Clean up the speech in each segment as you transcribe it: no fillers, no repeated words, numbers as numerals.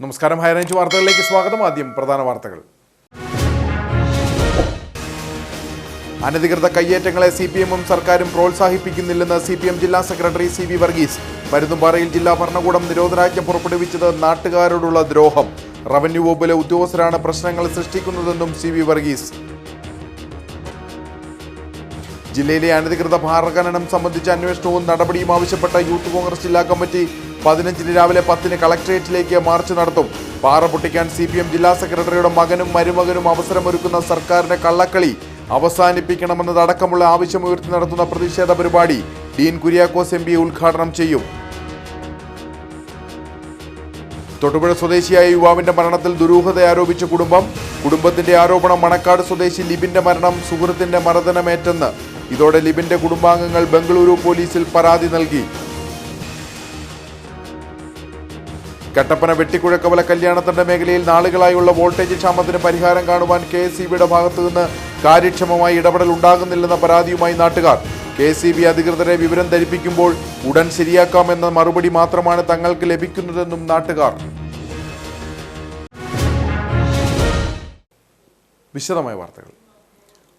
നമസ്കാരം, ഹൈറേഞ്ച് വാർത്തകളിലേക്ക് സ്വാഗതം. ആദ്യം പ്രധാന വാർത്തകൾ. അനധികൃത കയ്യേറ്റങ്ങളെ CPM-ഉം സർക്കാരും പ്രോത്സാഹിപ്പിക്കുന്നില്ലെന്ന് CPM ജില്ലാ സെക്രട്ടറി CV വർഗീസ്. പരുന്തുംപാറയിൽ ജില്ലാ ഭരണകൂടം നിരോധനാജ്ഞ പുറപ്പെടുവിച്ചത് നാട്ടുകാരോടുള്ള ദ്രോഹം. റവന്യൂ വകുപ്പിലെ ഉദ്യോഗസ്ഥരാണ് പ്രശ്നങ്ങൾ സൃഷ്ടിക്കുന്നതെന്നും CV വർഗീസ്. ജില്ലയിലെ അനധികൃത ഭാരഖനനം സംബന്ധിച്ച അന്വേഷണവും നടപടിയും ആവശ്യപ്പെട്ട യൂത്ത് കോൺഗ്രസ് ജില്ലാ കമ്മിറ്റി 15 രാവിലെ 10 കളക്ടറേറ്റിലേക്ക് മാർച്ച് നടത്തും. പാറ പൊട്ടിക്കാൻ CPM ജില്ലാ സെക്രട്ടറിയുടെ മകനും മരുമകനും അവസരമൊരുക്കുന്ന സർക്കാരിന്റെ കള്ളക്കളി അവസാനിപ്പിക്കണമെന്നതടക്കമുള്ള ആവശ്യമുയർത്തി നടത്തുന്ന പ്രതിഷേധ പരിപാടി ഡീൻ കുര്യാക്കോസ് MP ഉദ്ഘാടനം ചെയ്യും. തൊടുപുഴ സ്വദേശിയായ യുവാവിന്റെ മരണത്തിൽ ദുരൂഹത ആരോപിച്ച കുടുംബത്തിന്റെ ആരോപണം മണക്കാട് സ്വദേശി ലിബിന്റെ മരണം സുഹൃത്തിന്റെ മർദ്ദനമേറ്റെന്ന്. ഇതോടെ ലിബിന്റെ കുടുംബാംഗങ്ങൾ ബംഗളൂരു പോലീസിൽ പരാതി നൽകി. കട്ടപ്പന വെട്ടിക്കുഴക്കവല കല്യാണത്തണ്ട മേഖലയിൽ നാളുകളായുള്ള വോൾട്ടേജ് ക്ഷാമത്തിന് പരിഹാരം കാണുവാൻ KSEBിയുടെ ഭാഗത്തുനിന്ന് കാര്യക്ഷമമായി ഇടപെടൽ ഉണ്ടാകുന്നില്ലെന്ന പരാതിയുമായി നാട്ടുകാർ. KSEB അധികൃതരെ വിവരം ധരിപ്പിക്കുമ്പോൾ ഉടൻ ശരിയാക്കാമെന്ന മറുപടി മാത്രമാണ് തങ്ങൾക്ക് ലഭിക്കുന്നതെന്നും നാട്ടുകാർ. വിശദമായ വാർത്തകൾ.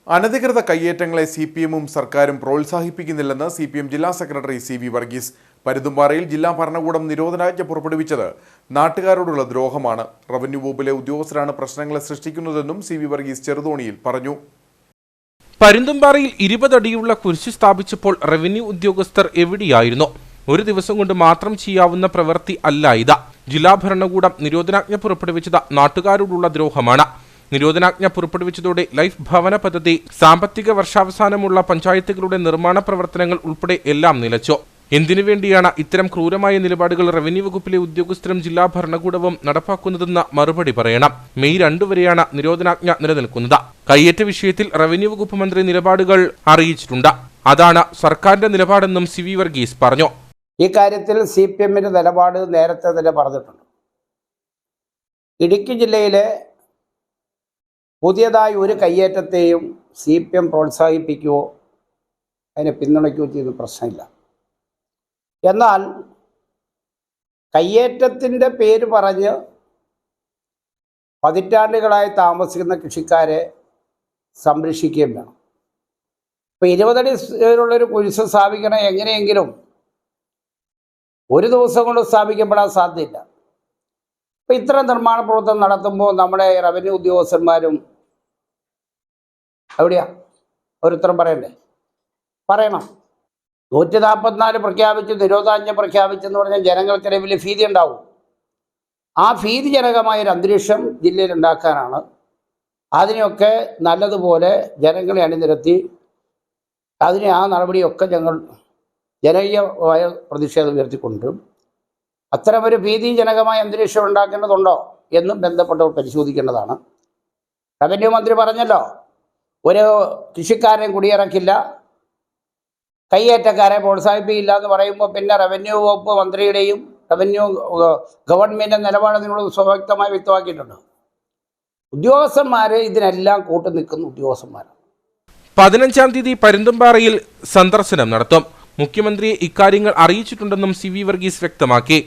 അനധികൃത കയ്യേറ്റങ്ങളെ CPM-ഉം സർക്കാരും പ്രോത്സാഹിപ്പിക്കുന്നില്ലെന്ന് CPM ജില്ലാ സെക്രട്ടറി CV വർഗീസ്. പരുന്തുംപാറയിൽ ജില്ലാ ഭരണകൂടം നിരോധനാജ്ഞ പുറപ്പെടുവിച്ചത് നാട്ടുകാരോടുള്ള ദ്രോഹമാണ്. റവന്യൂ വകുപ്പിലെ ഉദ്യോഗസ്ഥരാണ് പ്രശ്നങ്ങളെ സൃഷ്ടിക്കുന്നതെന്നും CV വർഗീസ് ചെറുതോണിയിൽ പറഞ്ഞു. പരുന്തുംപാറയിൽ 20 അടിയുള്ള കുരിശ് സ്ഥാപിച്ചപ്പോൾ റവന്യൂ ഉദ്യോഗസ്ഥർ എവിടെയായിരുന്നു? ഒരു ദിവസം കൊണ്ട് മാത്രം ചെയ്യാവുന്ന പ്രവൃത്തി അല്ല ഇത്. ജില്ലാ ഭരണകൂടം നിരോധനാജ്ഞ പുറപ്പെടുവിച്ചത് നാട്ടുകാരോടുള്ള ദ്രോഹമാണ്. നിരോധനാജ്ഞ പുറപ്പെടുവിച്ചതോടെ ലൈഫ് ഭവന പദ്ധതി, സാമ്പത്തിക വർഷാവസാനമുള്ള പഞ്ചായത്തുകളുടെ നിർമ്മാണ പ്രവർത്തനങ്ങൾ ഉൾപ്പെടെ എല്ലാം നിലച്ചു. എന്തിനു വേണ്ടിയാണ് ഇത്തരം ക്രൂരമായ നിലപാടുകൾ റവന്യൂ വകുപ്പിലെ ഉദ്യോഗസ്ഥരും ജില്ലാ ഭരണകൂടവും നടപ്പാക്കുന്നതെന്ന് മറുപടി പറയണം. മെയ് 2 വരെയാണ് നിരോധനാജ്ഞ നിലനിൽക്കുന്നത്. കയ്യേറ്റ വിഷയത്തിൽ റവന്യൂ വകുപ്പ് മന്ത്രി നിലപാടുകൾ അറിയിച്ചിട്ടുണ്ട്. അതാണ് സർക്കാരിന്റെ നിലപാടെന്നും CV വർഗീസ് പറഞ്ഞു. ഈ കാര്യത്തിൽ CPM-ന്റെ നിലപാട് നേരത്തെ തന്നെ പറഞ്ഞിട്ടുണ്ട്. ഇടുക്കി ജില്ലയിലെ പുതിയതായി ഒരു കയ്യേറ്റത്തെയും CPM പ്രോത്സാഹിപ്പിക്കുകയോ അതിനെ പിന്തുണയ്ക്കുകയോ ചെയ്യുന്ന പ്രശ്നമില്ല. എന്നാൽ കയ്യേറ്റത്തിൻ്റെ പേര് പറഞ്ഞ് പതിറ്റാണ്ടുകളായി താമസിക്കുന്ന കൃഷിക്കാരെ സംരക്ഷിക്കുകയും വേണം. ഇപ്പോൾ 20 അടിയുള്ളൊരു കുരിശ് സ്ഥാപിക്കണം എങ്ങനെയെങ്കിലും ഒരു ദിവസം കൊണ്ട് സ്ഥാപിക്കപ്പെടാൻ സാധ്യതയില്ല. ഇപ്പം ഇത്തരം നിർമ്മാണ പ്രവർത്തനം നടത്തുമ്പോൾ നമ്മുടെ റവന്യൂ ഉദ്യോഗസ്ഥന്മാരും എവിടെയാ ഒരുത്തരം പറയണം. 144 പ്രഖ്യാപിച്ച് നിരോധനാജ്ഞ പ്രഖ്യാപിച്ചെന്ന് പറഞ്ഞാൽ ജനങ്ങൾക്കിടയിൽ വലിയ ഭീതി ഉണ്ടാവും. ആ ഭീതിജനകമായൊരു അന്തരീക്ഷം ജില്ലയിൽ ഉണ്ടാക്കാനാണ്. അതിനെയൊക്കെ നല്ലതുപോലെ ജനങ്ങളെ അണിനിരത്തി ആ നടപടിയൊക്കെ ഞങ്ങൾ ജനകീയമായ പ്രതിഷേധം ഉയർത്തിക്കൊണ്ടും അത്തരമൊരു ഭീതിജനകമായ അന്തരീക്ഷം ഉണ്ടാക്കേണ്ടതുണ്ടോ എന്നും ബന്ധപ്പെട്ടവർ പരിശോധിക്കേണ്ടതാണ്. റവന്യൂ മന്ത്രി പറഞ്ഞല്ലോ, ഒരു കൃഷിക്കാരൻ കുടിയിറക്കില്ല, കയ്യേറ്റക്കാരെ പ്രോത്സാഹിപ്പിക്കില്ല എന്ന് പറയുമ്പോൾ പിന്നെ റവന്യൂ വകുപ്പ് മന്ത്രിയുടെയും റവന്യൂ ഗവൺമെൻറ് നിലപാട് നിങ്ങളോട് സ്വവ്യക്തമായി വ്യക്തമാക്കിയിട്ടുണ്ട്. ഉദ്യോഗസ്ഥന്മാർ ഇതിനെല്ലാം കൂട്ടുനിൽക്കുന്ന ഉദ്യോഗസ്ഥന്മാരാണ്. 15-ാം തീയതി പരുന്തുംപാറയിൽ സന്ദർശനം നടത്തും. മുഖ്യമന്ത്രിയെ ഇക്കാര്യങ്ങൾ അറിയിച്ചിട്ടുണ്ടെന്നും CV വർഗീസ് വ്യക്തമാക്കി.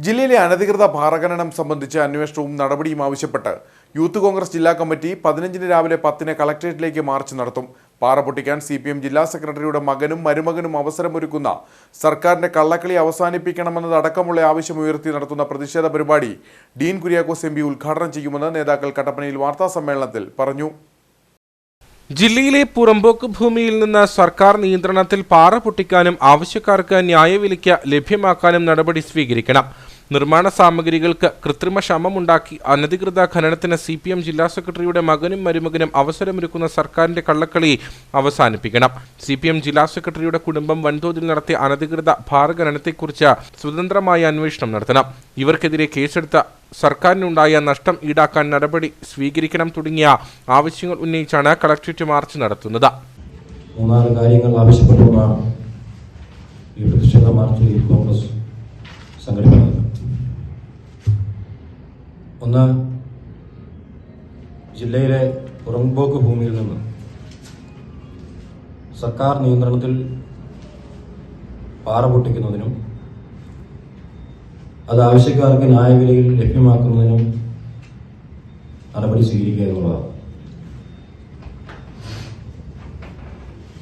ജില്ലയിലെ അനധികൃത ഭാരഖനനം സംബന്ധിച്ച അന്വേഷണവും നടപടിയും ആവശ്യപ്പെട്ട് യൂത്ത് കോൺഗ്രസ് ജില്ലാ കമ്മിറ്റി 15 രാവിലെ 10 കളക്ടറേറ്റിലേക്ക് മാർച്ച് നടത്തും. പാറ പൊട്ടിക്കാൻ CPM ജില്ലാ സെക്രട്ടറിയുടെ മകനും മരുമകനും അവസരമൊരുക്കുന്ന സർക്കാരിന്റെ കള്ളക്കളി അവസാനിപ്പിക്കണമെന്നതടക്കമുള്ള ആവശ്യമുയർത്തി നടത്തുന്ന പ്രതിഷേധ പരിപാടി ഡീൻ കുര്യാക്കോസ് MP ഉദ്ഘാടനം ചെയ്യുമെന്ന് നേതാക്കൾ കട്ടപ്പനയിൽ വാർത്താ സമ്മേളനത്തിൽ പറഞ്ഞു. ജില്ലയിലെ പുറമ്പോക്ക് ഭൂമിയിൽ നിന്ന് സർക്കാർ നിയന്ത്രണത്തിൽ പാറ പൊട്ടിക്കാനും ആവശ്യക്കാർക്ക് ന്യായവിലയ്ക്ക് ലഭ്യമാക്കാനും നടപടി സ്വീകരിക്കണം. നിർമ്മാണ സാമഗ്രികൾക്ക് കൃത്രിമ ക്ഷാമമുണ്ടാക്കി അനധികൃത ഖനനത്തിന് CPM ജില്ലാ സെക്രട്ടറിയുടെ മകനും മരുമകനും അവസരമൊരുക്കുന്ന സർക്കാരിന്റെ കള്ളക്കളി അവസാനിപ്പിക്കണം. CPM ജില്ലാ സെക്രട്ടറിയുടെ കുടുംബം വൻതോതിൽ നടത്തിയ അനധികൃത ഭാരഖനനത്തെക്കുറിച്ച് സ്വതന്ത്രമായ അന്വേഷണം നടത്തണം. ഇവർക്കെതിരെ കേസെടുത്ത സർക്കാരിനുണ്ടായ നഷ്ടം ഈടാക്കാൻ നടപടി സ്വീകരിക്കണം തുടങ്ങിയ ആവശ്യങ്ങൾ ഉന്നയിച്ചാണ് കളക്ടറേറ്റ് മാർച്ച് നടത്തുന്നത്. 3 കാര്യങ്ങൾ ആവശ്യപ്പെട്ടുകൊണ്ടാണ് ഈ പ്രതിഷേധ മാർച്ച് കോൺഗ്രസ് സംഘടിപ്പിക്കുന്നത്. ഒന്ന്, ജില്ലയിലെ പുറമ്പോക്ക് ഭൂമിയിൽ നിന്ന് സർക്കാർ നിയന്ത്രണത്തിൽ പാറ പൊട്ടിക്കുന്നതിനും അത് ആവശ്യക്കാർക്ക് ന്യായവിലയിൽ ലഭ്യമാക്കുന്നതിനും നടപടി സ്വീകരിക്കുക എന്നുള്ളതാണ്.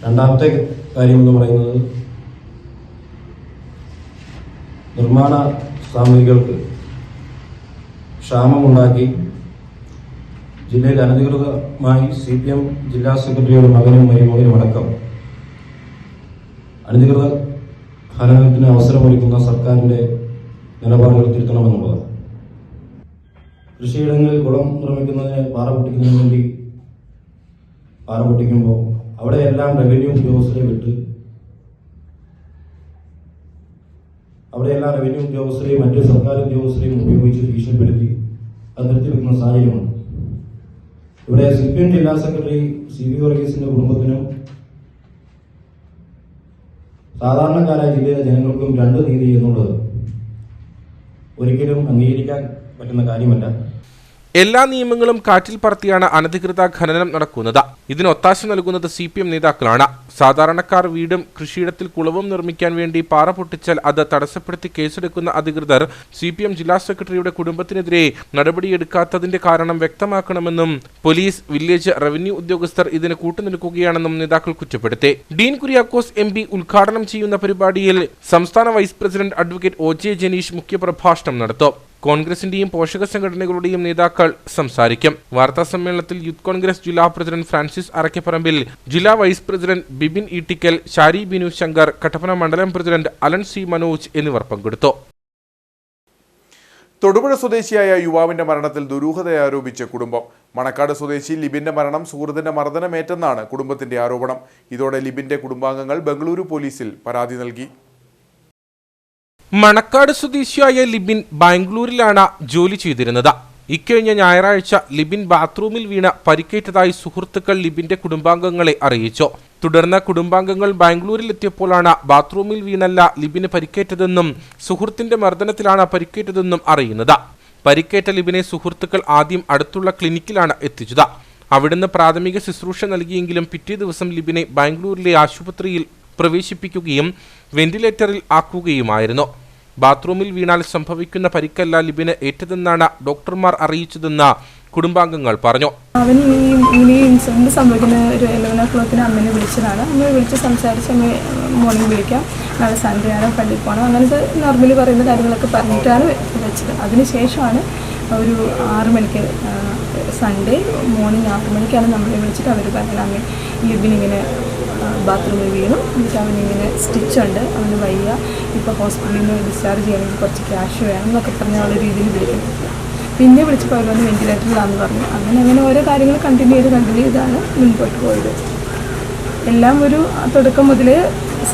രണ്ടാമത്തെ കാര്യം എന്ന് പറയുന്നത് നിർമ്മാണ സാമഗ്രികൾക്ക് ക്ഷാമമുണ്ടാക്കി ജില്ലയിൽ അനധികൃതമായി CPM ജില്ലാ സെക്രട്ടറിയുടെ മകനും മരുമകനും അടക്കം അനധികൃത ഖനനത്തിന് അവസരമൊരുക്കുന്ന സർക്കാരിൻ്റെ നിലപാടുകൾ തിരുത്തണമെന്നുള്ളതാണ്. കൃഷിയിടങ്ങളിൽ കുളം നിർമ്മിക്കുന്നതിന് പാറ പൊട്ടിക്കുന്നതിന് വേണ്ടി പാറ പൊട്ടിക്കുമ്പോൾ അവിടെയെല്ലാം റവന്യൂ ഉദ്യോഗസ്ഥരെ വിട്ട് ഉദ്യോഗസ്ഥരെയും മറ്റ് സർക്കാർ ഉദ്യോഗസ്ഥരെയും ഉപയോഗിച്ച് ഭീഷണിപ്പെടുത്തി അത് നിർത്തിവെക്കുന്ന സാഹചര്യമാണ്. ഇവിടെ CPM ജില്ലാ സെക്രട്ടറി CB വർഗീസിന്റെ കുടുംബത്തിനും സാധാരണക്കാരായ ജില്ലയിലെ ജനങ്ങൾക്കും രണ്ട് നീതി എന്നുള്ളത് ഒരിക്കലും അംഗീകരിക്കാൻ പറ്റുന്ന കാര്യമല്ല. എല്ലാ നിയമങ്ങളും കാറ്റിൽ പറത്തിയാണ് അനധികൃത ഖനനം നടക്കുന്നത്. ഇതിന് ഒത്താശ നൽകുന്നത് CPM നേതാക്കളാണ്. സാധാരണക്കാർ വീടും കൃഷിയിടത്തിൽ കുളവും നിർമ്മിക്കാൻ വേണ്ടി പാറ പൊട്ടിച്ചാൽ അത് തടസ്സപ്പെടുത്തി കേസെടുക്കുന്ന അധികൃതർ CPM ജില്ലാ സെക്രട്ടറിയുടെ കുടുംബത്തിനെതിരെ നടപടിയെടുക്കാത്തതിന്റെ കാരണം വ്യക്തമാക്കണമെന്നും പോലീസ്, വില്ലേജ്, റവന്യൂ ഉദ്യോഗസ്ഥർ ഇതിന് കൂട്ടുനിൽക്കുകയാണെന്നും നേതാക്കൾ കുറ്റപ്പെടുത്തി. ഡീൻ കുര്യാക്കോസ് MP ഉദ്ഘാടനം ചെയ്യുന്ന പരിപാടിയിൽ സംസ്ഥാന vice president advocate OJ Janeesh മുഖ്യപ്രഭാഷണം നടത്തും. കോൺഗ്രസിന്റെയും പോഷക സംഘടനകളുടെയും നേതാക്കൾ സംസാരിക്കും. വാർത്താ സമ്മേളനത്തിൽ യൂത്ത് കോൺഗ്രസ് ജില്ലാ പ്രസിഡന്റ് ഫ്രാൻസിസ് അറക്കപ്പറമ്പിൽ, ജില്ലാ വൈസ് പ്രസിഡന്റ് ബിബിൻ ഈട്ടിക്കൽ, ഷാരി ബിനു ശങ്കർ, കട്ടപ്പന മണ്ഡലം പ്രസിഡന്റ് അലൻ C മനോജ് എന്നിവർ പങ്കെടുത്തു. തൊടുപുഴ സ്വദേശിയായ യുവാവിന്റെ മരണത്തിൽ ദുരൂഹതയാരോപിച്ച് കുടുംബം. മണക്കാട് സ്വദേശി ലിബിന്റെ മരണം സുഹൃത്തിന്റെ മർദ്ദനമേറ്റെന്നാണ് കുടുംബത്തിന്റെ ആരോപണം. ഇതോടെ ലിബിന്റെ കുടുംബാംഗങ്ങൾ ബംഗളൂരു പോലീസിൽ പരാതി നൽകി. മണക്കാട് സ്വദേശിയായ ലിബിൻ ബാംഗ്ലൂരിലാണ് ജോലി ചെയ്തിരുന്നത്. ഇക്കഴിഞ്ഞ ഞായറാഴ്ച ലിബിൻ ബാത്റൂമിൽ വീണ് പരിക്കേറ്റതായി സുഹൃത്തുക്കൾ ലിബിന്റെ കുടുംബാംഗങ്ങളെ അറിയിച്ചു. തുടർന്ന് കുടുംബാംഗങ്ങൾ ബാംഗ്ലൂരിലെത്തിയപ്പോഴാണ് ബാത്റൂമിൽ വീണല്ല ലിബിന് പരിക്കേറ്റതെന്നും സുഹൃത്തിന്റെ മർദ്ദനത്തിലാണ് പരിക്കേറ്റതെന്നും അറിയുന്നത്. പരിക്കേറ്റ ലിബിനെ സുഹൃത്തുക്കൾ ആദ്യം അടുത്തുള്ള ക്ലിനിക്കിലാണ് എത്തിച്ചത്. അവിടുന്ന് പ്രാഥമിക ശുശ്രൂഷ നൽകിയെങ്കിലും പിറ്റേ ദിവസം ലിബിനെ ബാംഗ്ലൂരിലെ ആശുപത്രിയിൽ പ്രവേശിപ്പിക്കുകയും വെന്റിലേറ്ററിൽ ആക്കുകയുമായിരുന്നു. ബാത്റൂമിൽ വീണാൽ സംഭവിക്കുന്ന പരിക്കല്ല ലിബിന് ഏറ്റതെന്നാണ് ഡോക്ടർമാർ അറിയിച്ചതെന്ന് കുടുംബാംഗങ്ങൾ പറഞ്ഞു. അവൻ ഈ ഇൻസിഡന്റ് സംഭവിക്കുന്ന ഒരു 11 o'clock അമ്മനെ വിളിച്ചതാണ്. അമ്മയെ വിളിച്ച് സംസാരിച്ച് അമ്മ മോർണിംഗ് വിളിക്കാം, നാളെ സൺഡേ ആണ്, പള്ളിയിൽ പോകണം, അങ്ങനത്തെ നോർമലി പറയുന്ന കാര്യങ്ങളൊക്കെ പറഞ്ഞിട്ടാണ് വെച്ചത്. അതിനുശേഷമാണ് ഒരു 6 മണിക്ക് സൺഡേ മോർണിംഗ് 6 മണിക്കാണ് നമ്മളെ വിളിച്ചിട്ട് അവർ പറഞ്ഞത് അമ്മ ലിബിനിങ്ങനെ ബാത്റൂമിൽ വീണു, എന്നിട്ട് അവനിങ്ങനെ സ്റ്റിച്ചുണ്ട്, അവന് വയ്യ, ഇപ്പോൾ ഹോസ്പിറ്റലിൽ നിന്ന് ഡിസ്ചാർജ് ചെയ്യണമെങ്കിൽ കുറച്ച് ക്യാഷ് വേണം എന്നൊക്കെ പറഞ്ഞ ആ രീതിയിൽ വിളിക്കുന്നു. പിന്നെ വിളിച്ചപ്പോൾ അവർ വന്ന് വെന്റിലേറ്ററിലാണെന്ന് പറഞ്ഞു. അങ്ങനെ ഓരോ കാര്യങ്ങൾ കണ്ടിന്യൂ ചെയ്താണ് മുൻപോട്ട് പോയത്. എല്ലാം ഒരു തുടക്കം മുതലേ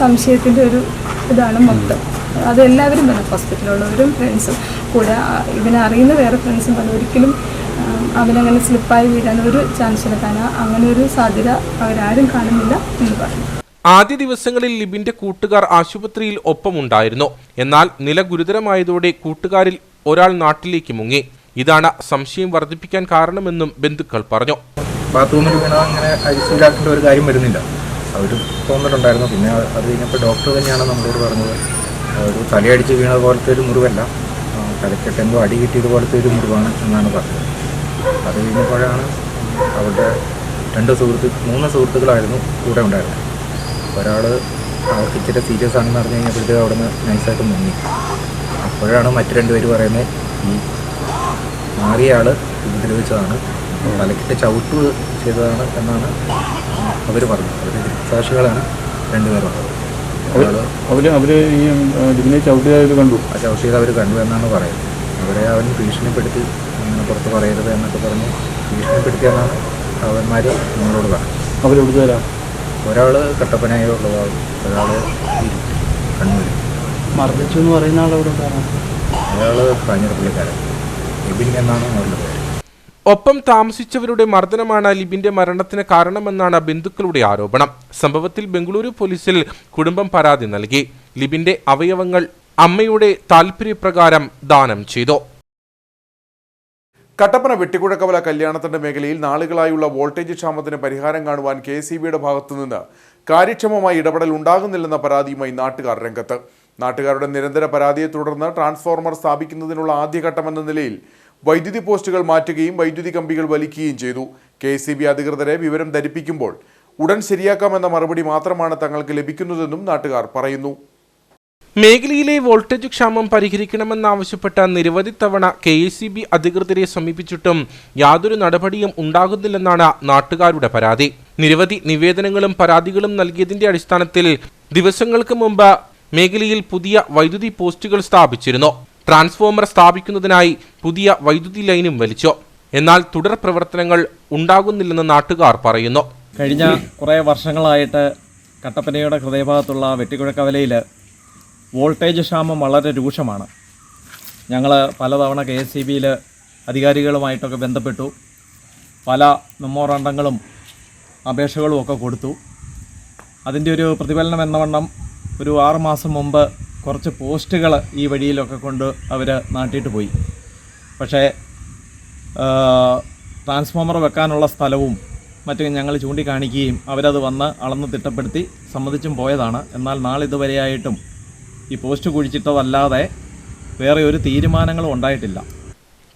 സംശയത്തിൻ്റെ ഒരു ഇതാണ് മൊത്തം. അതെല്ലാവരും പറഞ്ഞു, ഹോസ്പിറ്റലിലുള്ളവരും ഫ്രണ്ട്സും കൂടെ ഇവനെ അറിയുന്ന വേറെ ഫ്രണ്ട്സും പറഞ്ഞു ഒരിക്കലും അവനങ്ങനെ സ്ലിപ്പായി വീഴാൻ ഒരു ചാൻസ് ഇല്ല, കാരണം അങ്ങനെ ഒരു സാധ്യത അവരാരും കാണുന്നില്ല എന്ന് പറഞ്ഞു. ആദ്യ ദിവസങ്ങളിൽ ലിബിന്റെ കൂട്ടുകാർ ആശുപത്രിയിൽ ഒപ്പമുണ്ടായിരുന്നു. എന്നാൽ നില ഗുരുതരമായതോടെ കൂട്ടുകാരിൽ ഒരാൾ നാട്ടിലേക്ക് മുങ്ങി. ഇതാണ് സംശയം വർദ്ധിപ്പിക്കാൻ കാരണമെന്നും ബന്ധുക്കൾ പറഞ്ഞു. ബാത്റൂമിൽ വീണ അങ്ങനെ ഐസിയിലാക്കേണ്ട ഒരു കാര്യം വരുന്നില്ല, അവർ തോന്നലുണ്ടായിരുന്നു. പിന്നെ അത് കഴിഞ്ഞപ്പോൾ ഡോക്ടർ തന്നെയാണ് നമ്മളോട് പറഞ്ഞത് ഒരു തലയടിച്ച് വീണ പോലത്തെ ഒരു മുറിവല്ല, തലക്കെട്ടെന്തോ അടി കിട്ടിയതുപോലത്തെ ഒരു മുറിവാണ് എന്നാണ് പറഞ്ഞത്. അത് കഴിഞ്ഞപ്പോഴാണ് അവരുടെ 3 സുഹൃത്തുക്കളായിരുന്നു കൂടെ ഉണ്ടായിരുന്നത്. ഒരാൾ അവർക്ക് ഇച്ചിരി സീരിയസ് ആണെന്ന് പറഞ്ഞു കഴിഞ്ഞപ്പോഴത്തേക്ക് അവിടെ നിന്ന് നൈസായിട്ട് മുങ്ങി. അപ്പോഴാണ് മറ്റു 2 പേര് പറയുന്നത് ഈ മാറിയ ആൾ ഉപദ്രവിച്ചതാണ്, തലക്കിട്ട് ചവിട്ട് ചെയ്തതാണ് എന്നാണ് അവർ പറഞ്ഞത്. അവർ ദൃക്സാക്ഷികളാണ് 2 പേർ പറഞ്ഞത്. അവർ ഈ ലിബിനെ ചവിട്ടിയത് കണ്ടു, ആ ചവിട്ടിയത് അവർ കണ്ടു എന്നാണ് പറയുന്നത്. അവരെ അവൻ ഭീഷണിപ്പെടുത്തി അങ്ങനെ പുറത്ത് പറയരുത് എന്നൊക്കെ പറഞ്ഞ് ഭീഷണിപ്പെടുത്തിയെന്നാണ് അവന്മാർ നമ്മളോട് പറഞ്ഞത്. അവരെവിടുത്തെ തരാം? ഒരാൾ കട്ടപ്പനയുള്ളതാണ്, ഒരാൾ കണ്ണൂർ. മർദ്ദിച്ചു എന്ന് പറയുന്ന ആളെവിടെ കാണാം? അയാൾ കാഞ്ഞിരപ്പള്ളിക്കാരൻ, ലിബിൻ എന്നാണ് അവരുടെ പേര്. ഒപ്പം താമസിച്ചവരുടെ മർദ്ദനമാണ് ലിബിന്റെ മരണത്തിന് കാരണമെന്നാണ് ബന്ധുക്കളുടെ ആരോപണം. സംഭവത്തിൽ ബംഗളൂരു പോലീസിൽ കുടുംബം പരാതി നൽകി. ലിബിന്റെ അവയവങ്ങൾ അമ്മയുടെ താൽപര്യപ്രകാരം ദാനം ചെയ്തു. കട്ടപ്പന വെട്ടിക്കുഴക്കവല കല്യാണത്തിന്റെ മേഖലയിൽ നാളുകളായുള്ള വോൾട്ടേജ് ക്ഷാമത്തിന് പരിഹാരം കാണുവാൻ KSEBയുടെ ഭാഗത്തുനിന്ന് കാര്യക്ഷമമായ ഇടപെടൽ ഉണ്ടാകുന്നില്ലെന്ന പരാതിയുമായി നാട്ടുകാർ രംഗത്ത്. നാട്ടുകാരുടെ നിരന്തര പരാതിയെ തുടർന്ന് ട്രാൻസ്ഫോർമർ സ്ഥാപിക്കുന്നതിനുള്ള ആദ്യഘട്ടമെന്ന നിലയിൽ വൈദ്യുതി പോസ്റ്റുകൾ മാറ്റുകയും വൈദ്യുതി കമ്പികൾ വലിക്കുകയും ചെയ്തു. KSEB അധികൃതരെ വിവരം ധരിപ്പിക്കുമ്പോൾ ഉടൻ ശരിയാക്കാമെന്ന മറുപടി മാത്രമാണ് തങ്ങൾക്ക് ലഭിക്കുന്നതെന്നും നാട്ടുകാർ പറയുന്നു. മേഖലയിലെ വോൾട്ടേജ് ക്ഷാമം പരിഹരിക്കണമെന്നാവശ്യപ്പെട്ട നിരവധി തവണ KSEB അധികൃതരെ സമീപിച്ചിട്ടും യാതൊരു നടപടിയും ഉണ്ടാകുന്നില്ലെന്നാണ് നാട്ടുകാരുടെ പരാതി. നിരവധി നിവേദനങ്ങളും പരാതികളും നൽകിയതിന്റെ അടിസ്ഥാനത്തിൽ ദിവസങ്ങൾക്ക് മുമ്പ് മേഖലയിൽ പുതിയ വൈദ്യുതി പോസ്റ്റുകൾ സ്ഥാപിച്ചിരുന്നു. ട്രാൻസ്ഫോമർ സ്ഥാപിക്കുന്നതിനായി പുതിയ വൈദ്യുതി ലൈനും വലിച്ചു. എന്നാൽ തുടർ പ്രവർത്തനങ്ങൾ ഉണ്ടാകുന്നില്ലെന്ന് നാട്ടുകാർ പറയുന്നു. കഴിഞ്ഞ കുറേ വർഷങ്ങളായിട്ട് കട്ടപ്പനയുടെ ഹൃദയഭാഗത്തുള്ള വെട്ടിക്കുഴക്കവലയിൽ വോൾട്ടേജ് ക്ഷാമം വളരെ രൂക്ഷമാണ്. ഞങ്ങൾ പലതവണ KSEBയിൽ അധികാരികളുമായിട്ടൊക്കെ ബന്ധപ്പെട്ടു. പല മെമ്മോറാണ്ടങ്ങളും അപേക്ഷകളും ഒക്കെ കൊടുത്തു. അതിൻ്റെ ഒരു പ്രതിഫലനം എന്നവണ്ണം ഒരു 6 മാസം മുമ്പ് കുറച്ച് പോസ്റ്റുകൾ ഈ വഴിയിലൊക്കെ കൊണ്ട് അവർ നാട്ടിയിട്ട് പോയി. പക്ഷേ ട്രാൻസ്ഫോമർ വെക്കാനുള്ള സ്ഥലവും മറ്റും ഞങ്ങൾ ചൂണ്ടിക്കാണിക്കുകയും അവരത് വന്ന് അളന്ന് തിട്ടപ്പെടുത്തി സമ്മതിച്ചും പോയതാണ്. എന്നാൽ നാളിതുവരെയായിട്ടും ഈ പോസ്റ്റ് കുഴിച്ചിട്ടതല്ലാതെ വേറെ ഒരു തീരുമാനങ്ങളും ഉണ്ടായിട്ടില്ല.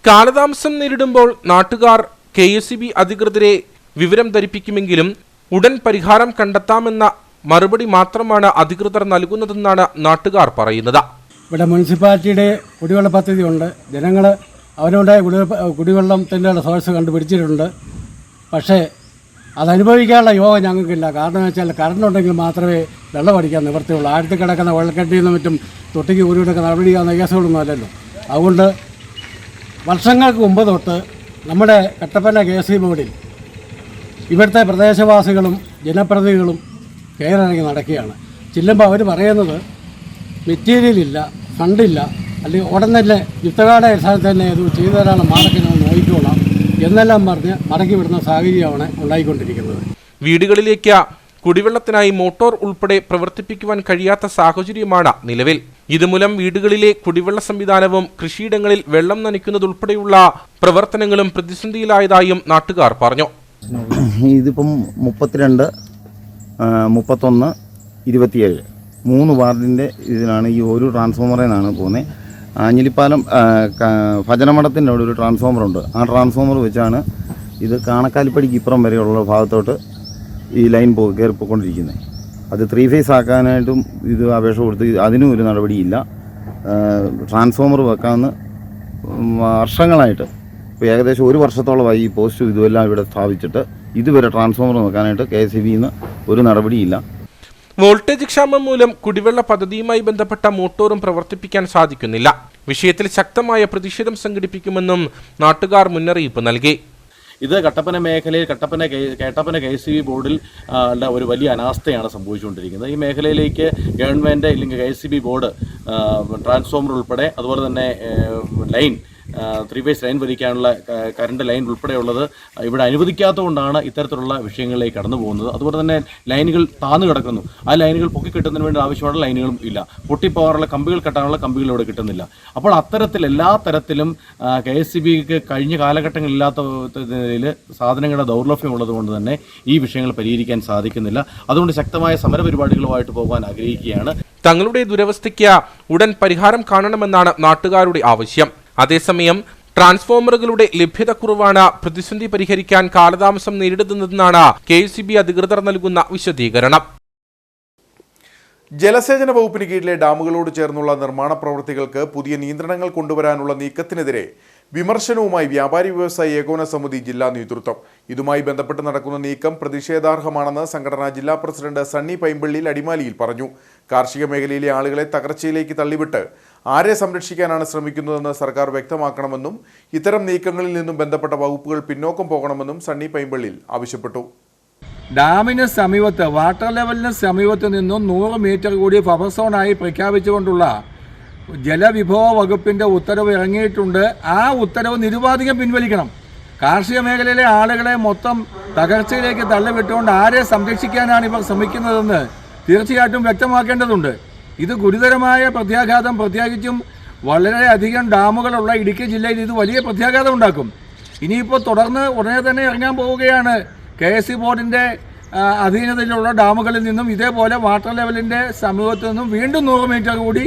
കാലതാമസം നേരിടുമ്പോൾ നാട്ടുകാർ KSEB അധികൃതരെ വിവരം ധരിപ്പിക്കുമെങ്കിലും ഉടൻ പരിഹാരം കണ്ടെത്താമെന്ന മറുപടി മാത്രമാണ് അധികൃതർ നൽകുന്നതെന്നാണ് നാട്ടുകാർ പറയുന്നത്. ഇവിടെ മുനിസിപ്പാലിറ്റിയുടെ കുടിവെള്ള പദ്ധതി ഉണ്ട്. ജനങ്ങൾ അവരുടെ കുടിവെള്ളത്തിൻ്റെ സോഴ്സ് കണ്ടുപിടിച്ചിട്ടുണ്ട്. പക്ഷേ അതനുഭവിക്കാനുള്ള യോഗം ഞങ്ങൾക്കില്ല. കാരണം എന്ന് വെച്ചാൽ കറണ്ട് ഉണ്ടെങ്കിൽ മാത്രമേ വെള്ളം അടിക്കാൻ നിവൃത്തിയുള്ളൂ. ആഴത്തിൽ കിടക്കുന്ന വെള്ളക്കെട്ടിൽ നിന്നും മറ്റും തൊട്ടിക്ക് ഉരുവിടൊക്കെ നടപടിയാകുന്ന കേസുകളൊന്നും അല്ലല്ലോ. അതുകൊണ്ട് വർഷങ്ങൾക്ക് മുമ്പ് തൊട്ട് നമ്മുടെ കട്ടപ്പന KSEB ബോർഡിൽ ഇവിടുത്തെ പ്രദേശവാസികളും ജനപ്രതിനിധികളും കയറിറങ്ങി നടക്കുകയാണ്. ചെല്ലുമ്പോൾ അവർ പറയുന്നത് മെറ്റീരിയലില്ല, ഫണ്ടില്ല, അല്ലെങ്കിൽ ഉടൻ തന്നെ യുദ്ധകാല അടിസ്ഥാനത്തിൽ തന്നെ ഇത് ചെയ്തു തരാനുള്ള മാർഗ്ഗം ഞങ്ങൾ നോക്കിക്കോളാം എന്നെല്ലാം പറഞ്ഞ് മടക്കി വിടുന്ന സാഹചര്യമാണ് ഉണ്ടായിക്കൊണ്ടിരിക്കുന്നത്. വീടുകളിലേക്ക് കുടിവെള്ളത്തിനായി മോട്ടോർ ഉൾപ്പെടെ പ്രവർത്തിപ്പിക്കുവാൻ കഴിയാത്ത സാഹചര്യമാണ് നിലവിൽ. ഇതുമൂലം വീടുകളിലെ കുടിവെള്ള സംവിധാനവും കൃഷിയിടങ്ങളിൽ വെള്ളം നനയ്ക്കുന്നതുൾപ്പെടെയുള്ള പ്രവർത്തനങ്ങളും പ്രതിസന്ധിയിലായതായും നാട്ടുകാർ പറഞ്ഞു. ഇതിപ്പം 32, 31, 27 3 വാർഡിൻ്റെ ഇതിലാണ് ഈ ഒരു ട്രാൻസ്ഫോമറിൽ നിന്നാണ് പോകുന്നത്. ആഞ്ഞിലിപ്പാലം ഭജനമഠത്തിൻ്റെ അവിടെ ഒരു ട്രാൻസ്ഫോമറുണ്ട്. ആ ട്രാൻസ്ഫോമർ വെച്ചാണ് ഇത് കാണക്കാലിപ്പടിക്ക് ഇപ്പുറം വരെയുള്ള ഭാഗത്തോട്ട് ഈ ലൈൻ കയറിപ്പോയിക്കൊണ്ടിരിക്കുന്നത്. അത് 3 ഫേസ് ആക്കാനായിട്ടും ഇത് അപേക്ഷ കൊടുത്ത് അതിനും ഒരു നടപടിയില്ല. ട്രാൻസ്ഫോമർ വെക്കാമെന്ന് വർഷങ്ങളായിട്ട് ഇപ്പോൾ ഏകദേശം 1 വർഷത്തോളമായി ഈ പോസ്റ്റും ഇതുമെല്ലാം ഇവിടെ സ്ഥാപിച്ചിട്ട് ഇതുവരെ ട്രാൻസ്ഫോമർ വെക്കാനായിട്ട് KSEBയിൽ നിന്ന് ഒരു നടപടിയില്ല. വോൾട്ടേജ് ക്ഷാമം മൂലം കുടിവെള്ള പദ്ധതിയുമായി ബന്ധപ്പെട്ട മോട്ടോറും പ്രവർത്തിപ്പിക്കാൻ സാധിക്കുന്നില്ല. വിഷയത്തിൽ ശക്തമായ പ്രതിഷേധം സംഘടിപ്പിക്കുമെന്നും നാട്ടുകാർ മുന്നറിയിപ്പ് നൽകി. ഇത് കട്ടപ്പന മേഖലയിൽ കട്ടപ്പന KSEB ബോർഡിൽ ഒരു വലിയ അനാസ്ഥയാണ് സംഭവിച്ചുകൊണ്ടിരിക്കുന്നത്. ഈ മേഖലയിലേക്ക് ഗവൺമെൻറ് ഇല്ലെങ്കിൽ KSEB ബോർഡ് ട്രാൻസ്ഫോമർ ഉൾപ്പെടെ അതുപോലെ തന്നെ ലൈൻ 3 ഫേസ് ലൈൻ വലിക്കാനുള്ള കറണ്ട് ലൈൻ ഉൾപ്പെടെയുള്ളത് ഇവിടെ അനുവദിക്കാത്തതുകൊണ്ടാണ് ഇത്തരത്തിലുള്ള വിഷയങ്ങളിലേക്ക് കടന്നു പോകുന്നത്. അതുപോലെ തന്നെ ലൈനുകൾ താന്നു കിടക്കുന്നു. ആ ലൈനുകൾ പൊക്കിക്കിട്ടുന്നതിന് വേണ്ടി ആവശ്യമുള്ള ലൈനുകളും ഇല്ല. പൊട്ടിപ്പോകാറുള്ള കമ്പികൾ കെട്ടാനുള്ള കമ്പികൾ ഇവിടെ കിട്ടുന്നില്ല. അപ്പോൾ അത്തരത്തിൽ എല്ലാ തരത്തിലും KSEBക്ക് കഴിഞ്ഞ കാലഘട്ടങ്ങളില്ലാത്ത നിലയിൽ സാധനങ്ങളുടെ ദൗർലഭ്യം ഉള്ളതുകൊണ്ട് തന്നെ ഈ വിഷയങ്ങൾ പരിഹരിക്കാൻ സാധിക്കുന്നില്ല. അതുകൊണ്ട് ശക്തമായ സമരപരിപാടികളുമായിട്ട് പോകാൻ ആഗ്രഹിക്കുകയാണ്. തങ്ങളുടെ ദുരവസ്ഥയ്ക്ക് ഉടൻ പരിഹാരം കാണണമെന്നാണ് നാട്ടുകാരുടെ ആവശ്യം. അതേസമയം ട്രാൻസ്ഫോമറുകളുടെ ലഭ്യതക്കുറവാണ് പ്രതിസന്ധി പരിഹരിക്കാൻ കാലതാമസം നേരിടുന്നതെന്നാണ് KSEB അധികൃതർ നൽകുന്ന വിശദീകരണം. ജലസേചന വകുപ്പിന് കീഴിലെ ഡാമുകളോട് ചേർന്നുള്ള നിർമ്മാണ പ്രവൃത്തികൾക്ക് പുതിയ നിയന്ത്രണങ്ങൾ കൊണ്ടുവരാനുള്ള നീക്കത്തിനെതിരെ വിമർശനവുമായി വ്യാപാരി വ്യവസായി ഏകോപന സമിതി ജില്ലാ നേതൃത്വം. ഇതുമായി ബന്ധപ്പെട്ട് നടക്കുന്ന നീക്കം പ്രതിഷേധാർഹമാണെന്ന് സംഘടനാ ജില്ലാ പ്രസിഡന്റ് സണ്ണി പൈമ്പള്ളിയിൽ അടിമാലിയിൽ പറഞ്ഞു. കാർഷിക മേഖലയിലെ ആളുകളെ തകർച്ചയിലേക്ക് തള്ളിവിട്ട് ആരെ സംരക്ഷിക്കാനാണ് ശ്രമിക്കുന്നതെന്ന് സർക്കാർ വ്യക്തമാക്കണമെന്നും ഇത്തരം നീക്കങ്ങളിൽ നിന്നും ബന്ധപ്പെട്ട വകുപ്പുകൾ പിന്നോക്കം പോകണമെന്നും സണ്ണി പൈമ്പള്ളിയിൽ ആവശ്യപ്പെട്ടു. ഡാമിന് സമീപത്ത് വാട്ടർ ലെവലിന് സമീപത്ത് നിന്നും 100 മീറ്റർ കൂടി ബഫർ സോണായി പ്രഖ്യാപിച്ചുകൊണ്ടുള്ള ജലവിഭവ വകുപ്പിൻ്റെ ഉത്തരവ് ഇറങ്ങിയിട്ടുണ്ട്. ആ ഉത്തരവ് നിരുപാധികം പിൻവലിക്കണം. കാർഷിക മേഖലയിലെ ആളുകളെ മൊത്തം തകർച്ചയിലേക്ക് തള്ളിവിട്ടുകൊണ്ട് ആരെ സംരക്ഷിക്കാനാണ് ഇവർ ശ്രമിക്കുന്നതെന്ന് തീർച്ചയായിട്ടും വ്യക്തമാക്കേണ്ടതുണ്ട്. ഇത് ഗുരുതരമായ പ്രത്യാഘാതം, പ്രത്യേകിച്ചും വളരെയധികം ഡാമുകളുള്ള ഇടുക്കി ജില്ലയിൽ ഇത് വലിയ പ്രത്യാഘാതം ഉണ്ടാക്കും. ഇനിയിപ്പോൾ തുടർന്ന് ഉടനെ തന്നെ ഇറങ്ങാൻ പോവുകയാണ് KSEB ബോർഡിൻ്റെ അധീനതയിലുള്ള ഡാമുകളിൽ നിന്നും ഇതേപോലെ വാട്ടർ ലെവലിൻ്റെ സമീപത്തു നിന്നും വീണ്ടും 100 മീറ്റർ കൂടി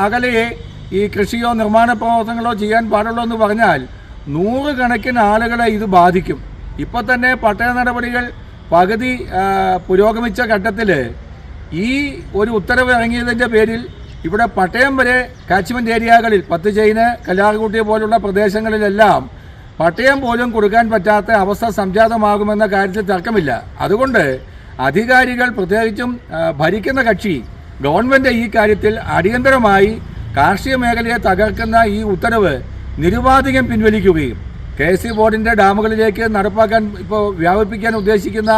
അകലെയെ ഈ കൃഷിയോ നിർമ്മാണ പ്രവർത്തനങ്ങളോ ചെയ്യാൻ പാടുള്ളൂ എന്ന് പറഞ്ഞാൽ 100 കണക്കിന് ആളുകളെ ഇത് ബാധിക്കും. ഇപ്പോൾ തന്നെ പട്ടയ നടപടികൾ പകുതി പുരോഗമിച്ച ഘട്ടത്തിൽ ഈ ഒരു ഉത്തരവ് ഇറങ്ങിയതിൻ്റെ പേരിൽ ഇവിടെ പട്ടയം വരെ കാച്ച്മെൻറ്റ് ഏരിയകളിൽ 10 ചെയിന് കല്ലാർകുട്ടി പോലുള്ള പ്രദേശങ്ങളിലെല്ലാം പട്ടയം പോലും കൊടുക്കാൻ പറ്റാത്ത അവസ്ഥ സംജാതമാകുമെന്ന കാര്യത്തിൽ തർക്കമില്ല. അതുകൊണ്ട് അധികാരികൾ, പ്രത്യേകിച്ചും ഭരിക്കുന്ന കക്ഷി ഗവൺമെൻറ് ഈ കാര്യത്തിൽ അടിയന്തരമായി കാർഷിക മേഖലയെ തകർക്കുന്ന ഈ ഉത്തരവ് നിരുപാധികം പിൻവലിക്കുകയും KSE ബോർഡിൻ്റെ ഡാമുകളിലേക്ക് ഇപ്പോൾ വ്യാപിപ്പിക്കാൻ ഉദ്ദേശിക്കുന്ന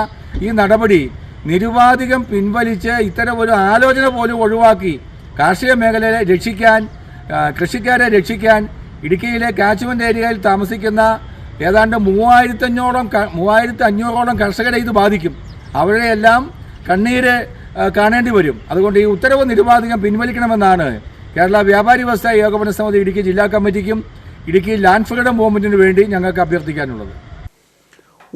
ഈ നടപടി നിരുപാധികം പിൻവലിച്ച് ഇത്തരം ഒരു ആലോചന പോലും ഒഴിവാക്കി കാർഷിക മേഖലയെ രക്ഷിക്കാൻ, കൃഷിക്കാരെ രക്ഷിക്കാൻ ഇടുക്കിയിലെ കാച്ച്മെൻറ്റ് ഏരിയയിൽ താമസിക്കുന്ന ഏതാണ്ട് 3500ഓളം കർഷകരെ ഇത് ബാധിക്കും. അവരെയെല്ലാം കണ്ണീര് കാണേണ്ടി വരും. അതുകൊണ്ട് ഈ ഉത്തരവ് നിരുപാധികം പിൻവലിക്കണമെന്നാണ് കേരള വ്യാപാരി വ്യവസായ ഏകോപന സമിതി ഇടുക്കി ജില്ലാ കമ്മിറ്റിക്കും ഇടുക്കി ലാൻഡ് ഫ്രീഡം മൂവ്മെൻറ്റിനു വേണ്ടി ഞങ്ങൾക്ക് അഭ്യർത്ഥിക്കാനുള്ളത്.